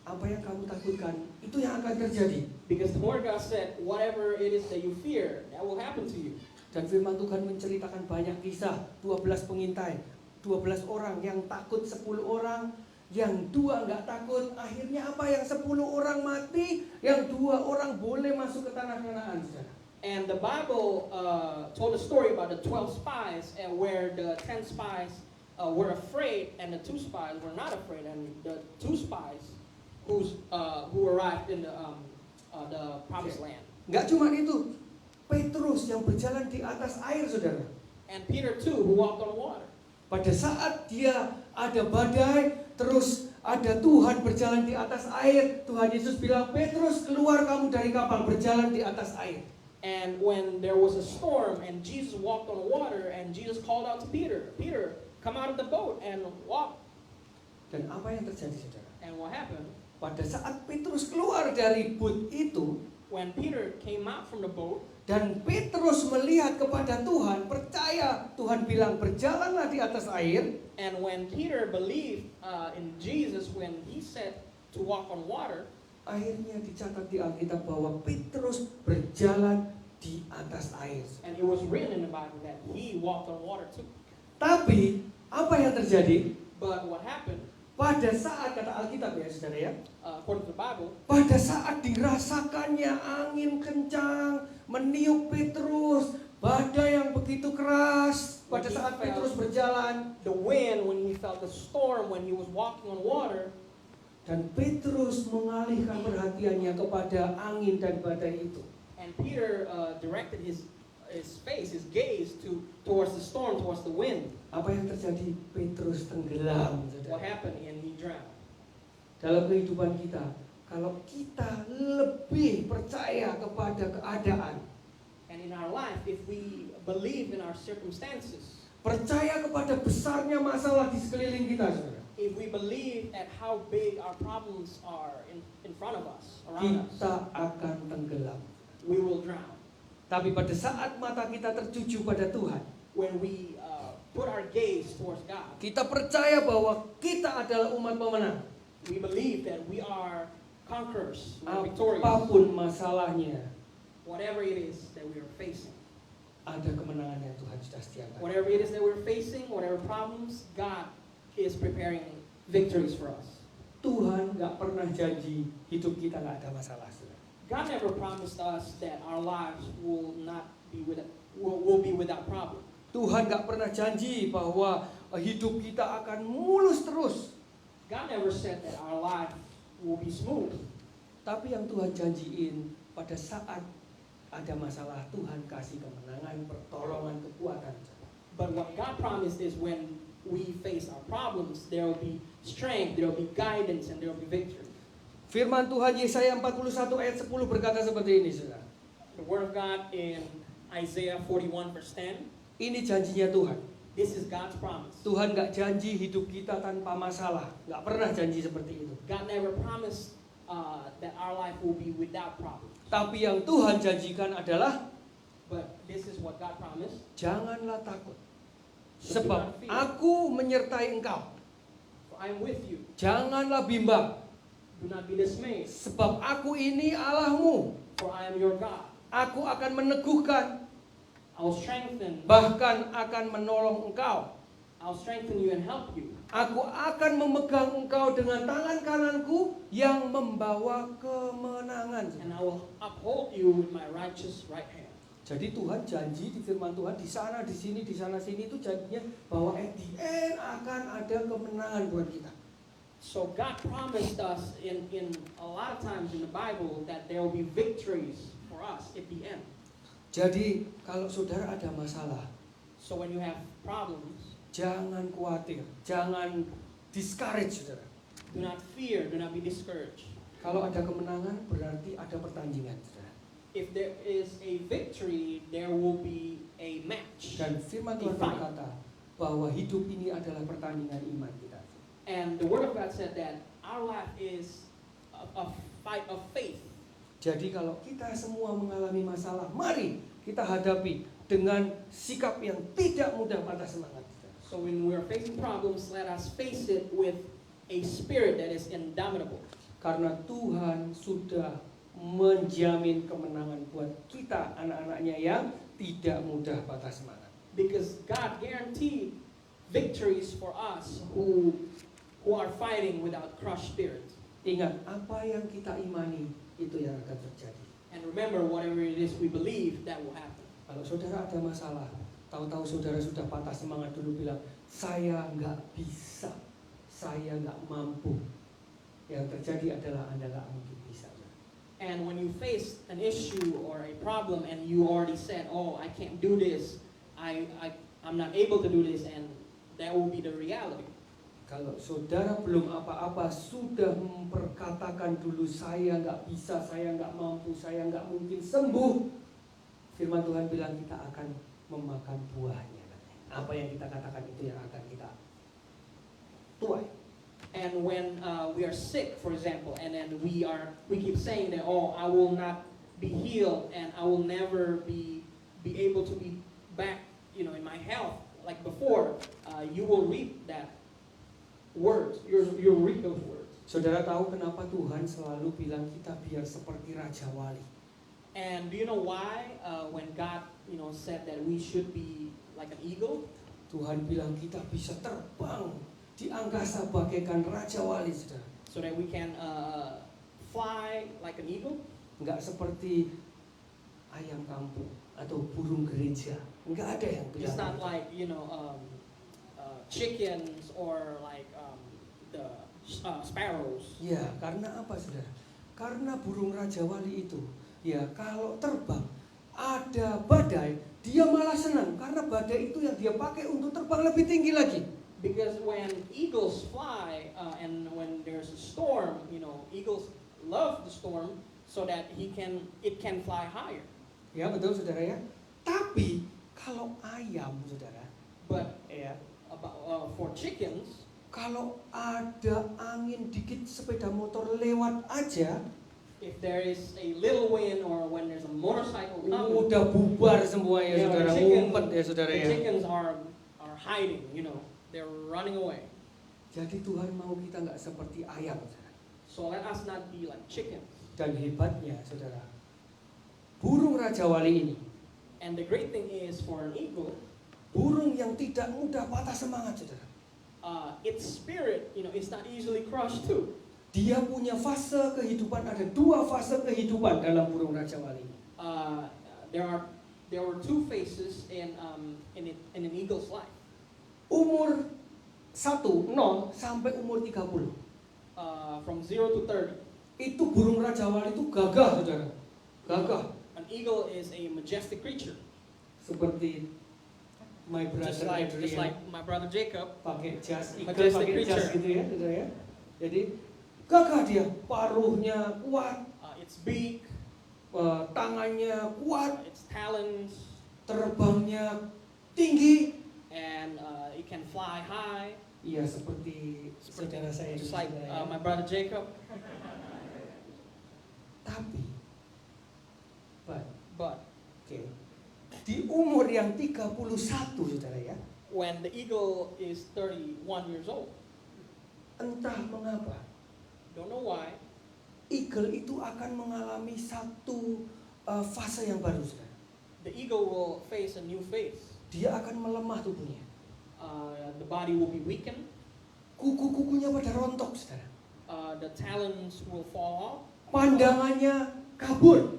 apa yang kamu takutkan itu yang akan terjadi. Because the word God said, whatever it is that you fear, that will happen to you. Dan firman Tuhan menceritakan banyak kisah, 12 pengintai, 12 orang yang takut, 10 orang, yang 2 nggak takut. Akhirnya apa, yang 10 orang mati, yang 2 orang boleh masuk ke tanah Kanaan. And the Bible told a story about the 12 spies, and where the 10 spies were afraid, and the 2 spies were not afraid. And the 2 spies who arrived in the promised land. Nggak cuma itu, Petrus yang berjalan di atas air saudara. And Peter too, who walked on water. Pada saat dia ada badai, terus ada Tuhan berjalan di atas air, Tuhan Yesus bilang, Petrus keluar kamu dari kapal, berjalan di atas air. And when there was a storm and Jesus walked on water, and Jesus called out to Peter, Peter, come out of the boat and walk. Dan apa yang terjadi saudara? And what happened? Pada saat Petrus keluar dari boot itu, When Peter came out from the boat, dan Petrus melihat kepada Tuhan, percaya, Tuhan bilang berjalanlah di atas air. and when Peter believed in Jesus, when he said to walk on water, Akhirnya dicatat di Alkitab bahwa Petrus berjalan di atas air. and it was written in the Bible that he walked on water too. Tapi apa yang terjadi? But what happened, Pada saat, kata Alkitab ya saudara ya, according to the Bible, pada saat dirasakannya angin kencang meniup Petrus, badai yang begitu keras, pada saat Petrus berjalan, the wind, when he felt the storm, when he was walking on water, dan Petrus mengalihkan perhatiannya kepada angin dan badai itu. and Peter directed his face, his gaze towards the storm, towards the wind. Apa yang terjadi? Petrus tenggelam, What saudara. happened? And he drowned. Dalam kehidupan kita, kalau kita lebih percaya kepada keadaan, And in our life, if we believe in our circumstances, percaya kepada besarnya masalah di sekeliling kita, saudara, if we believe at how big our problems are in front of us, around us, kita akan tenggelam. we will drown. Tapi pada saat mata kita tertuju pada Tuhan, When we put our gaze towards God, kita percaya bahwa kita adalah umat pemenang. we believe that we are conquerors, we are victorious. Apapun masalahnya, Whatever it is that we are facing, ada kemenangan yang Tuhan sudah sediakan. whatever it is that we're facing, whatever problems, God is preparing victories for us. Tuhan gak pernah janji hidup kita gak ada masalah, saudara. God never promised us that our lives will not be will be without problem. Tuhan gak pernah janji bahwa hidup kita akan mulus terus. God never said that our life will be smooth. Tapi yang Tuhan janjiin, pada saat ada masalah, Tuhan kasih kemenangan, pertolongan, kekuatan. But what God promised is when we face our problems, there will be strength, there will be guidance, and there will be victory. Firman Tuhan Yesaya 41 ayat 10 berkata seperti ini, saudara. The word of God in Isaiah 41 verse 10, Ini janjinya Tuhan. this is God's promise. Tuhan gak janji hidup kita tanpa masalah. Gak pernah janji seperti itu. God never promised that our life will be without problems. Tapi yang Tuhan janjikan adalah, But this is what God promised. janganlah takut. So do Sebab not fear, aku menyertai engkau. for I am with you. Janganlah bimbang. Do not be dismayed, Sebab aku ini Allahmu. for I am your God. Aku akan meneguhkan, I will strengthen, bahkan akan menolong engkau. I will strengthen you and help you. Aku akan memegang engkau dengan tangan kananku yang membawa kemenangan. And I will uphold you with my righteous right hand. Jadi Tuhan janji di firman Tuhan di sana, di sini, di sana, sini itu janjinya bahwa at the end akan ada kemenangan buat kita. So God promised us in a lot of times in the Bible that there will be victories for us at the end. Jadi kalau saudara ada masalah, So when you have problems, jangan khawatir, jangan discourage, saudara. do not fear, do not be discouraged. Kalau ada kemenangan berarti ada pertandingan, saudara. If there is a victory, there will be a match. Dan firman Tuhan berkata bahwa hidup ini adalah pertandingan iman kita. And the Word of God said that our life is a fight of faith. Jadi kalau kita semua mengalami masalah, mari kita hadapi dengan sikap yang tidak mudah patah semangat. So when we're facing problems, let us face it with a spirit that is indomitable. Karena Tuhan sudah menjamin kemenangan buat kita, anak-anaknya yang tidak mudah patah semangat. Because God guaranteed victories for us who are fighting without crushed spirit. Ingat, apa yang kita imani, itu yang akan terjadi. And remember, whatever it is we believe, that will happen. Kalau saudara ada masalah, tahu-tahu saudara sudah patah semangat dulu bilang, saya nggak bisa, saya nggak mampu. Yang terjadi adalah Anda nggak mungkin bisa. And when you face an issue or a problem and you already said, oh, I can't do this, I'm not able to do this, and that will be the reality. Kalau saudara belum apa-apa, sudah memperkatakan dulu, saya nggak bisa, saya nggak mampu, saya nggak mungkin sembuh. Firman Tuhan bilang kita akan memakan buahnya. apa yang kita katakan itu yang akan kita tuai. And when we are sick, for example, and then we keep saying that, oh, I will not be healed and I will never be able to be back, in my health like before. You will reap that words. You'll reap those words. Saudara tahu kenapa Tuhan selalu bilang kita biar seperti Raja Wali? And do you know why when God, said that we should be like an eagle? Tuhan bilang kita bisa terbang di angkasa bagaikan Raja Wali, saudara. So that we can fly like an eagle? Enggak seperti ayam kampung atau burung gereja. Enggak ada yang bilang. It's not like, chickens or like the sparrows. Ya, karena apa, saudara? Karena burung Raja Wali itu, ya kalau terbang ada badai, dia malah senang karena badai itu yang dia pakai untuk terbang lebih tinggi lagi. Because when eagles fly and when there's a storm, eagles love the storm so that it can fly higher. Ya, betul, saudara ya. Tapi kalau ayam, saudara, But ya, for chickens, kalau ada angin dikit sepeda motor lewat aja, if there is a little wind or when there's a motorcycle coming, udah bubar semuanya, Yeah, saudara. Ngumpet ya, saudara the ya. chickens are hiding, they're running away. Jadi Tuhan mau kita nggak seperti ayam, saudara. So let us not be like chickens. Dan hebatnya, saudara, burung Raja Wali ini, And the great thing is for an eagle, burung yang tidak mudah patah semangat, saudara. its spirit, is not easily crushed too. Dia punya fase kehidupan, ada 2 fase kehidupan dalam burung Raja Wali ini. There were 2 phases in an eagle's life. Umur 0 sampai umur 30. From 0 to 30. Itu burung Raja Wali itu gagah, saudara. Gagah. An eagle is a majestic creature. Seperti my Just brother like Adrian, my brother Jacob. pakai jas, eagle Majestic pakai jas creature. gitu ya, saudara ya. Jadi gagah dia, paruhnya kuat, Its beak, tangannya kuat, its talons, terbangnya tinggi. and it can fly high. Iya, seperti saudara saya Just di like sini, ya. my brother Jacob. Tapi, But oke, di umur yang 31, saudara ya, when the eagle is 31 years old, entah mengapa, don't know why, eagle itu akan mengalami satu fase yang baru, saudara. the eagle will face a new phase. Dia akan melemah tubuhnya. The body will be weakened. Kuku-kukunya pada rontok, saudara. The talons will fall off. Pandangannya kabur.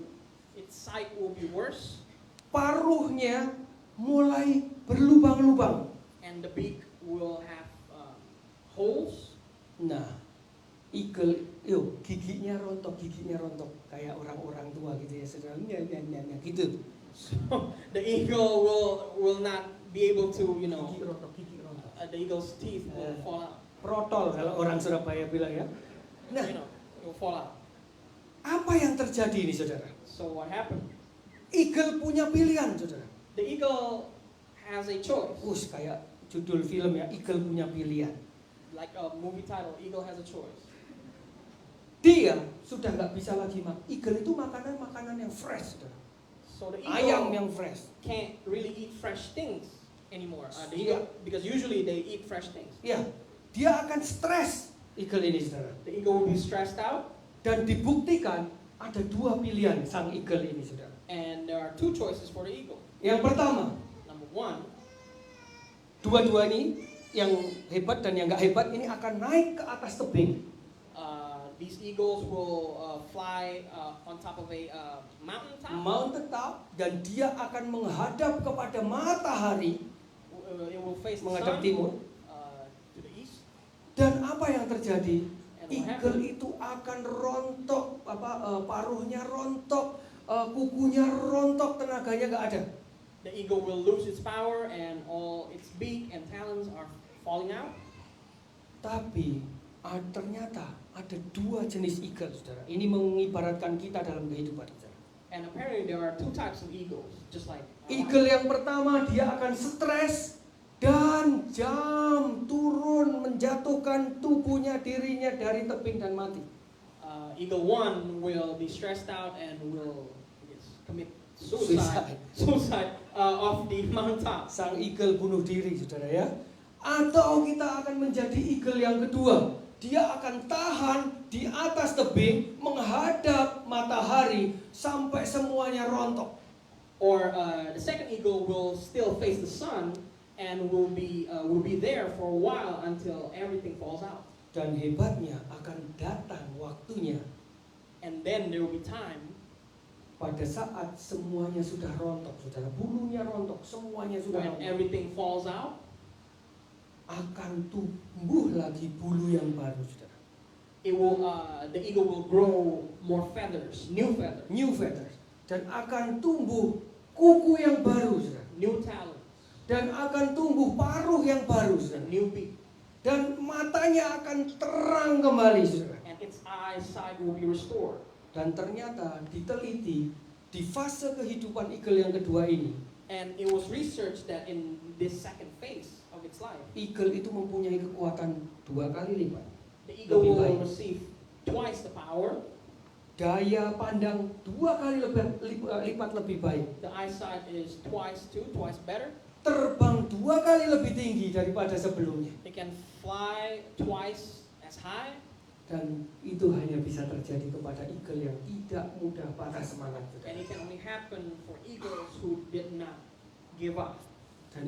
Its sight will be worse. Paruhnya mulai berlubang-lubang. And the beak will have holes. Nah, eagle, giginya rontok. Kayak orang-orang tua gitu ya, saudara. Nya, gitu. So the eagle will not be able to, Gigi rontok. the eagle's teeth will fall out. Protol kalau orang Surabaya bilang ya. Nah, It will fall out. apa yang terjadi ini, saudara? So what happened? Eagle punya pilihan, saudara. The eagle has a choice. Kayak judul film ya, Eagle punya pilihan. Like a movie title, Eagle has a choice. Dia sudah nggak bisa lagi makan. Eagle itu makanan yang fresh, saudara. So the Ayam eagle yang fresh. can't really eat fresh things anymore. The Yeah. eagle, because usually they eat fresh things. Ya, dia akan stres, Eagle ini, saudara. The eagle will be stressed out, Dan dibuktikan ada 2 pilihan sang Eagle ini, saudara. and there are 2 choices for the eagle. Yang pertama, Number 1, dua-dua ini yang hebat dan yang nggak hebat ini akan naik ke atas tebing. these eagles will fly on top of a mountain top. Mountain top, dan dia akan menghadap kepada matahari, It will face the menghadap sun timur. to the east. Dan apa yang terjadi? And what Eagle happened? itu akan rontok, paruhnya rontok, kukunya rontok, tenaganya nggak ada. The eagle will lose its power and all its beak and talons are falling out. Tapi ternyata ada 2 jenis eagle, saudara. Ini mengibaratkan kita dalam kehidupan, saudara. And apparently there are 2 types of eagles, just like our Eagle life. yang pertama dia akan stres, telanjang turun menjatuhkan tubuhnya dirinya dari tebing dan mati. Eagle 1 will be stressed out and will, I guess, commit suicide off the mountaintop. Sang eagle bunuh diri, saudara ya. Atau kita akan menjadi eagle yang kedua. Dia akan tahan di atas tebing menghadap matahari sampai semuanya rontok. Or the second eagle will still face the sun and will be there for a while until everything falls out. Dan hebatnya akan datang waktunya And then there will be time pada saat semuanya sudah rontok, saudara. Bulunya rontok, semuanya sudah when rontok. everything falls out. Akan tumbuh lagi bulu yang baru, saudara. It will the eagle will grow more feathers, new feathers, New feathers. Dan akan tumbuh kuku yang baru, saudara. new talons, Dan akan tumbuh paruh yang baru, a saudara. new beak, Dan matanya akan terang kembali, saudara. and its eyesight will be restored. Dan ternyata diteliti di fase kehidupan eagle yang kedua ini, And it was researched that in this second phase of its life, eagle itu mempunyai kekuatan 2 kali lipat. the eagle Lebih will baik. receive twice the power, Daya pandang 2 kali lipat lebih baik. the eyesight is twice better. Terbang 2 kali lebih tinggi daripada sebelumnya. It can fly twice as high, Dan itu hanya bisa terjadi kepada eagle yang tidak mudah patah semangat, and saudara. it can only happen for eagles who did not give up. Dan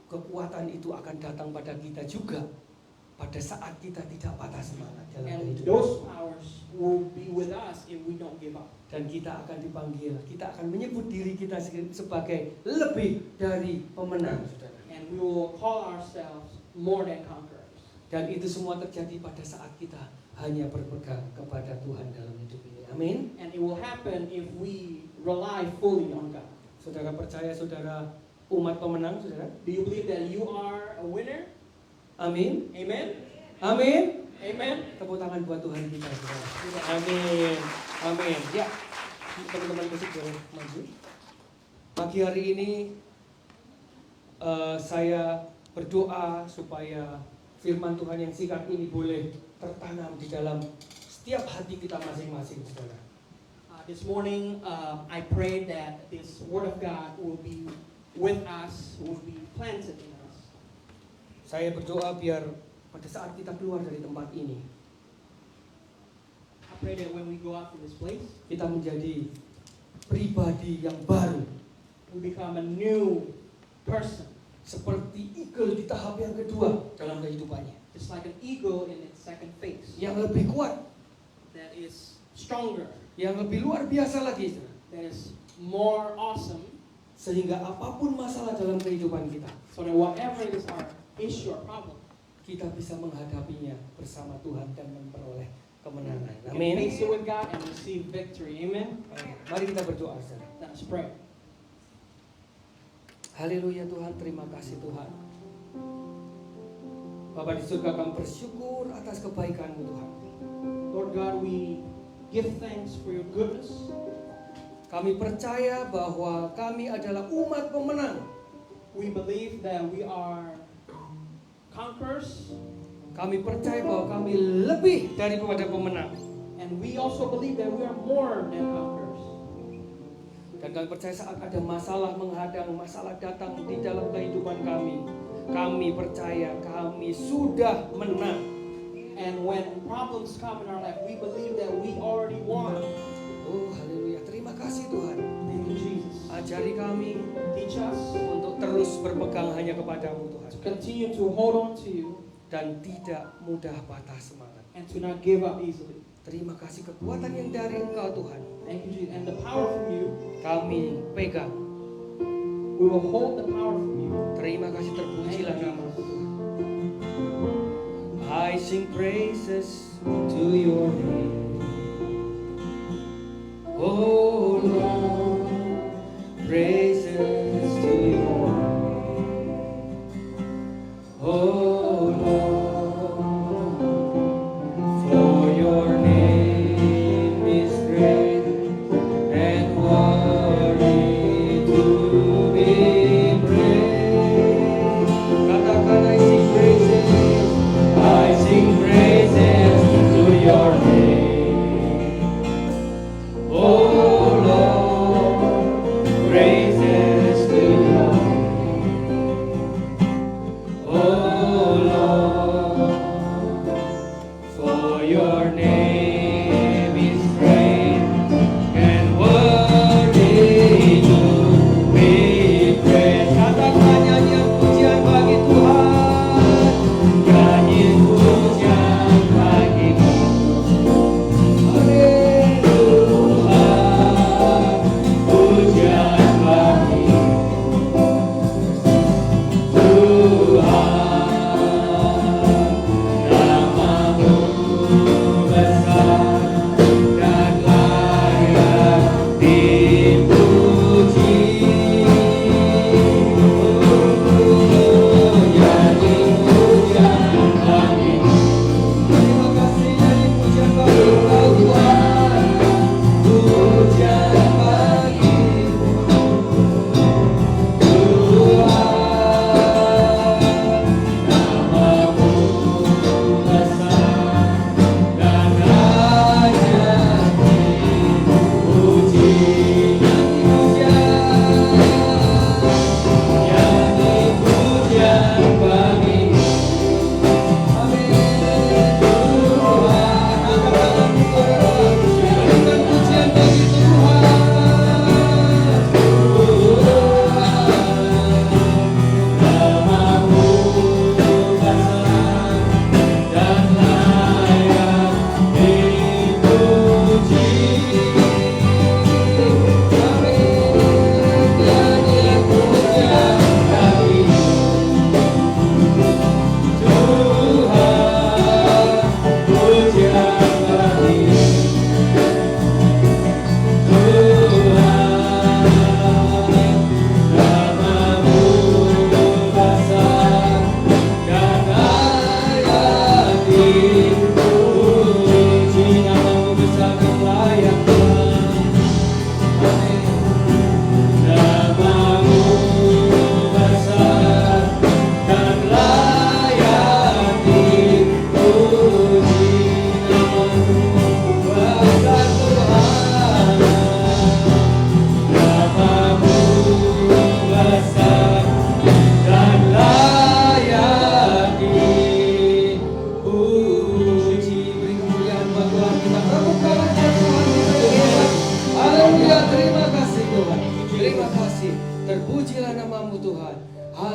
kekuatan itu akan datang pada kita juga pada saat kita tidak patah semangat dalam And kehidupan. those powers will be with us if we don't give up. Dan kita akan dipanggil, kita akan menyebut diri kita sebagai lebih dari pemenang, saudara. And we will call ourselves more than conquerors. Dan itu semua terjadi pada saat kita hanya berpegang kepada Tuhan dalam hidup ini. Amin. And it will happen if we rely fully on God. Saudara percaya saudara umat pemenang, saudara? Do you believe that you are a winner? Amin. Amen? Amin. Amen? Tepuk tangan buat Tuhan kita, saudara. Amin. Amin. Ya, teman-teman musik boleh maju. Pagi hari ini saya berdoa supaya firman Tuhan yang singkat ini boleh tertanam di dalam setiap hati kita masing-masing, saudara. This morning, I pray that this Word of God will be with us, will be planted in us. Saya berdoa biar pada saat kita keluar dari tempat ini, I pray that when we go out from this place, kita menjadi pribadi yang baru, we become a new person, seperti eagle di tahap yang kedua dalam kehidupannya, just like an eagle in its second phase, yang lebih kuat, that is stronger, yang lebih luar biasa lagi, saudara. that is more awesome, Sehingga apapun masalah dalam kehidupan kita, so that whatever is our issue or problem, kita bisa menghadapinya bersama Tuhan dan memperoleh kemenangan. we can Amin. face it with God and receive victory. Amen? Mari kita berdoa, saudara. Let us pray. Haleluya Tuhan, terima kasih Tuhan. Bapa di surga, kami bersyukur atas kebaikan-Mu Tuhan. Lord God, we give thanks for your goodness. Kami percaya bahwa kami adalah umat pemenang. We believe that we are conquerors, Kami percaya bahwa kami lebih daripada pemenang. and we also believe that we are more than conquerors. Dan kami percaya saat ada masalah menghadang, masalah datang di dalam kehidupan kami percaya kami sudah menang. And when problems come in our life, we believe that we already won. Oh haleluya, terima kasih Tuhan. Thank you, Jesus. Ajari kami Teach us untuk terus berpegang hanya kepadamu Tuhan. to continue to hold on to you Dan tidak mudah patah semangat. and to not give up easily. Terima kasih kekuatan yang dari Engkau Tuhan. Thank you, Jesus. And the power from you, Kami pegang. we will hold the power from you. Terima kasih, terpujilah namamu Tuhan. I sing praises to your name. Oh Lord, praises to your name. Oh Lord, for your name is great and worthy to be praised. Katakan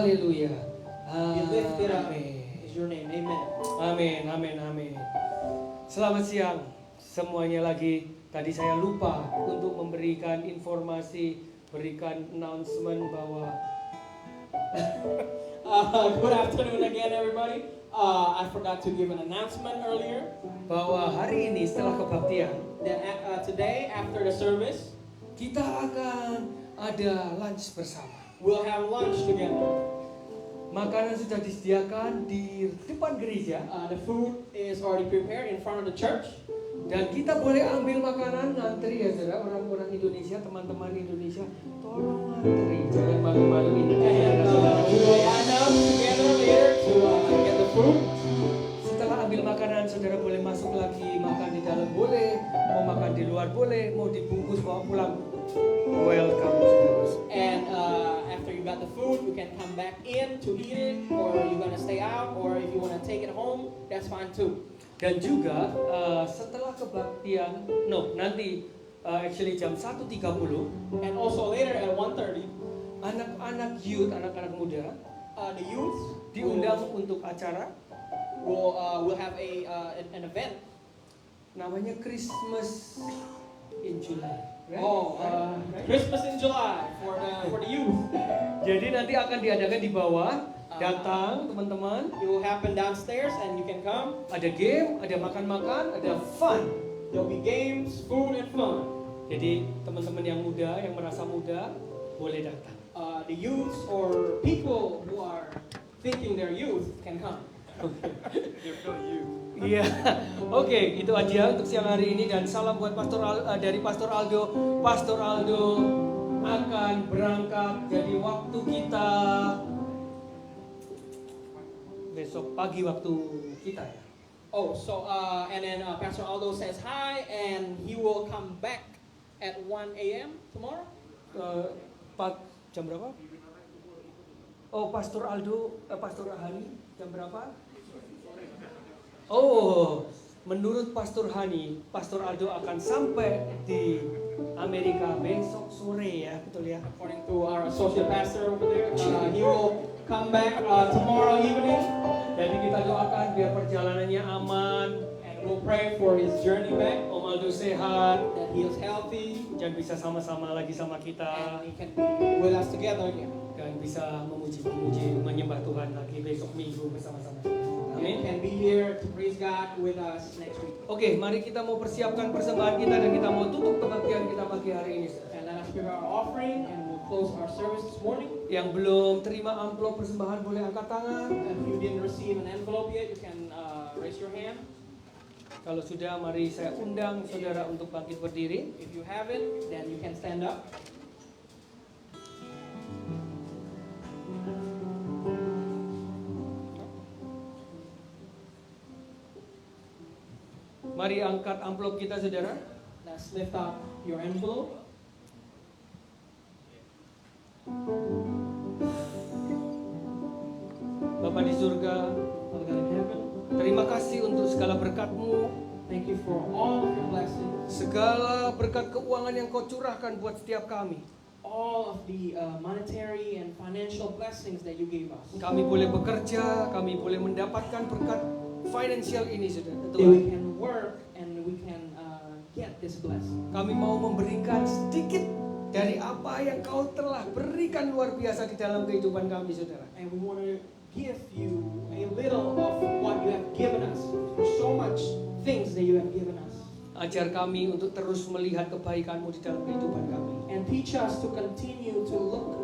Haleluya. Be lifted up Amin. is your name. Amen. Amin, amin, amin. Selamat siang semuanya lagi. Tadi saya lupa untuk memberikan informasi, berikan announcement bahwa Good afternoon again, everybody. I forgot to give an announcement earlier hari ini setelah kebaktian that today, after the service, kita akan ada lunch bersama. we'll have lunch together. Makanan sudah disediakan di depan gereja The food is already prepared in front of the church. dan kita boleh ambil makanan, ngantri ya saudara. Orang-orang Indonesia, teman-teman Indonesia, tolong ngantri, jangan malu-maluin. And we will line up together later to get the food. Setelah ambil makanan, saudara boleh masuk lagi, makan di dalam boleh, mau makan di luar boleh, mau dibungkus bawa pulang. Welcome, saudara. And after you got the food, you can come back in to eat it, or you're gonna stay out, or if you wanna take it home, that's fine too. Dan juga setelah kebaktian, nanti actually jam 1.30, And also later at 1:30, anak-anak youth, anak-anak muda the youth diundang untuk acara will have an event. namanya Christmas in July. Right? Christmas in July for the youth. Jadi nanti akan diadakan di bawah. Datang teman-teman, It will happen downstairs, and you can come. ada game, ada makan-makan, ada fun. There'll be games, food, and fun. Jadi teman-teman yang muda, yang merasa muda, boleh datang. The youths or people who are thinking they're youth can come. Iya, oke, itu aja untuk siang hari ini dan salam buat dari Pastor Aldo. Pastor Aldo akan berangkat, jadi waktu kita besok pagi waktu kita ya. And then Pastor Aldo says hi, and he will come back at 1 a.m. tomorrow. Jam berapa? Oh, Pastor Aldo, Pastor Hani jam berapa? Oh, menurut Pastor Hani, Pastor Aldo akan sampai di Amerika besok sore ya, betul ya? According to our associate pastor over there, he will come back tomorrow evening, Jadi kita doakan biar perjalanannya aman, and we'll pray for his journey back, Om Aldo sehat, that he is healthy, dan bisa sama-sama lagi sama kita, and he can be with us together again. dan bisa memuji, menyembah Tuhan lagi besok Minggu bersama-sama. And he Amin. can be here to praise God with us next week. Oke, mari kita mau persiapkan persembahan kita dan kita mau tutup kebaktian kita pagi hari ini. And let us prepare our offering, and we'll close our service this morning. Yang belum terima amplop persembahan boleh angkat tangan. If you didn't receive an envelope yet, you can raise your hand. Kalau sudah, mari saya undang saudara untuk bangkit berdiri. If you haven't, then you can stand up. Mari angkat amplop kita saudara. Let's lift up your envelope. Bapa di surga, Father God in heaven, terima kasih untuk segala berkat-Mu, thank you for all of your blessings, segala berkat keuangan yang Kau curahkan buat setiap kami. all of the monetary and financial blessings that you gave us. Kami boleh bekerja, kami boleh mendapatkan berkat finansial ini saudara. That we can work and we can get this blessing. Kami mau memberikan sedikit dari apa yang Kau telah berikan luar biasa di dalam kehidupan kami saudara. And we want to give you a little of what you have given us. There's so much things that you have given us. Ajar kami untuk terus melihat kebaikan-Mu di dalam kehidupan kami. And teach us to continue to look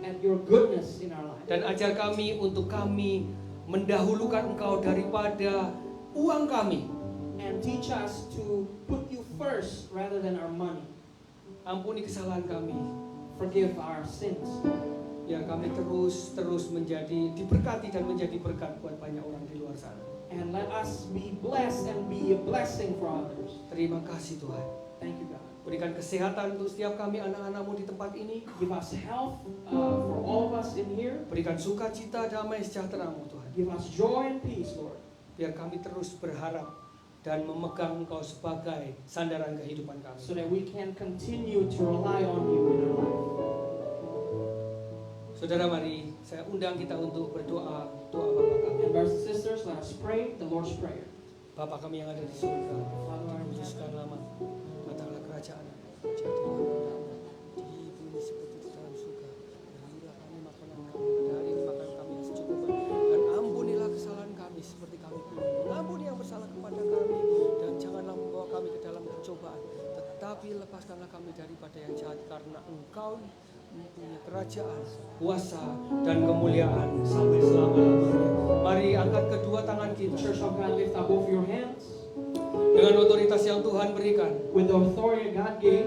at your goodness in our life. Dan ajar kami untuk kami mendahulukan Engkau daripada uang kami. And teach us to put you first rather than our money. Ampuni kesalahan kami. Forgive our sins. Ya kami terus menjadi diberkati dan menjadi berkat buat banyak orang di luar sana. And let us be blessed and be a blessing for others. Terima kasih Tuhan. Thank you, God. Berikan kesehatan untuk setiap kami anak-anak-Mu di tempat ini. Give us health for all of us in here. Berikan sukacita, damai, sejahtera-Mu Tuhan. Give us joy and peace, Lord. Biar kami terus berharap dan memegang Engkau sebagai sandaran kehidupan kami. So that we can continue to rely on you in our life. Saudara, mari saya undang kita untuk berdoa, doa Bapa kami. And brothers and sisters, let us pray the Lord's Prayer. Bapa kami yang ada di surga, Father our in heaven, kuduskan nama, datanglah kerajaan, jadilah kehendakmu di bumi seperti di dalam surga. Berilah kami makanan kami pada hari ini, makan kami yang secukupnya, dan ampunilah kesalahan kami seperti kami pun mengampuni yang bersalah kepada kami, dan janganlah membawa kami ke dalam pencobaan, tetapi lepaskanlah kami daripada yang jahat, karena Engkau mempunyai kerajaan, kuasa, dan kemuliaan sampai selama-lamanya. Mari angkat kedua tangan kita. Church of God, lift up both your hands. Dengan otoritas yang Tuhan berikan, With the authority God gave,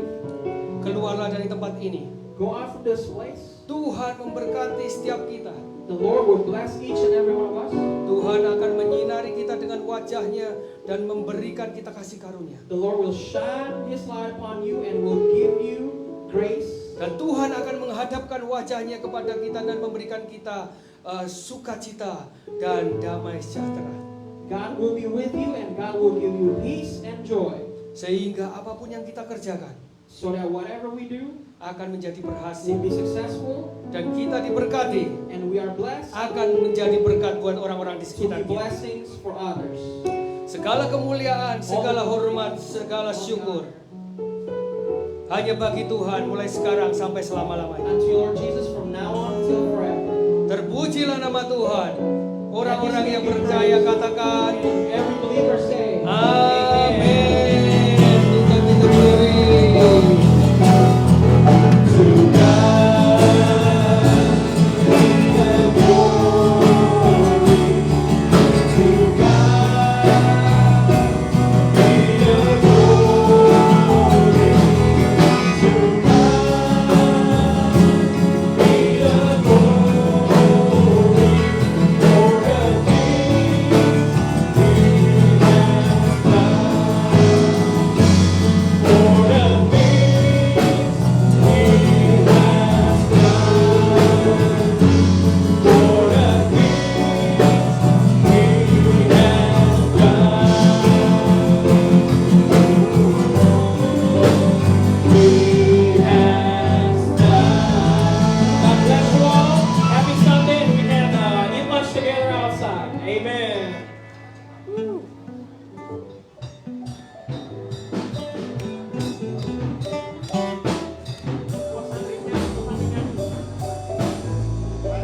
keluarlah dari tempat ini. go out from this place. Tuhan memberkati setiap kita. The Lord will bless each and every one of us. Tuhan akan menyinari kita dengan wajahnya dan memberikan kita kasih karunia. The Lord will shine His light upon you and will give you grace. Dan Tuhan akan menghadapkan wajahnya kepada kita dan memberikan kita sukacita dan damai sejahtera. God will be with you and God will give you peace and joy. Sehingga apapun yang kita kerjakan So that whatever we do akan menjadi will berhasil. be successful Dan kita diberkati and we are blessed akan menjadi berkat buat orang-orang di to sekitar be kita. blessings for others. Segala kemuliaan, segala hormat, segala syukur hanya bagi Tuhan mulai sekarang sampai selama-lamanya. Unto Lord Jesus from now on till forever. Terpujilah nama Tuhan. Orang-orang yang percaya katakan Every believer say, amin.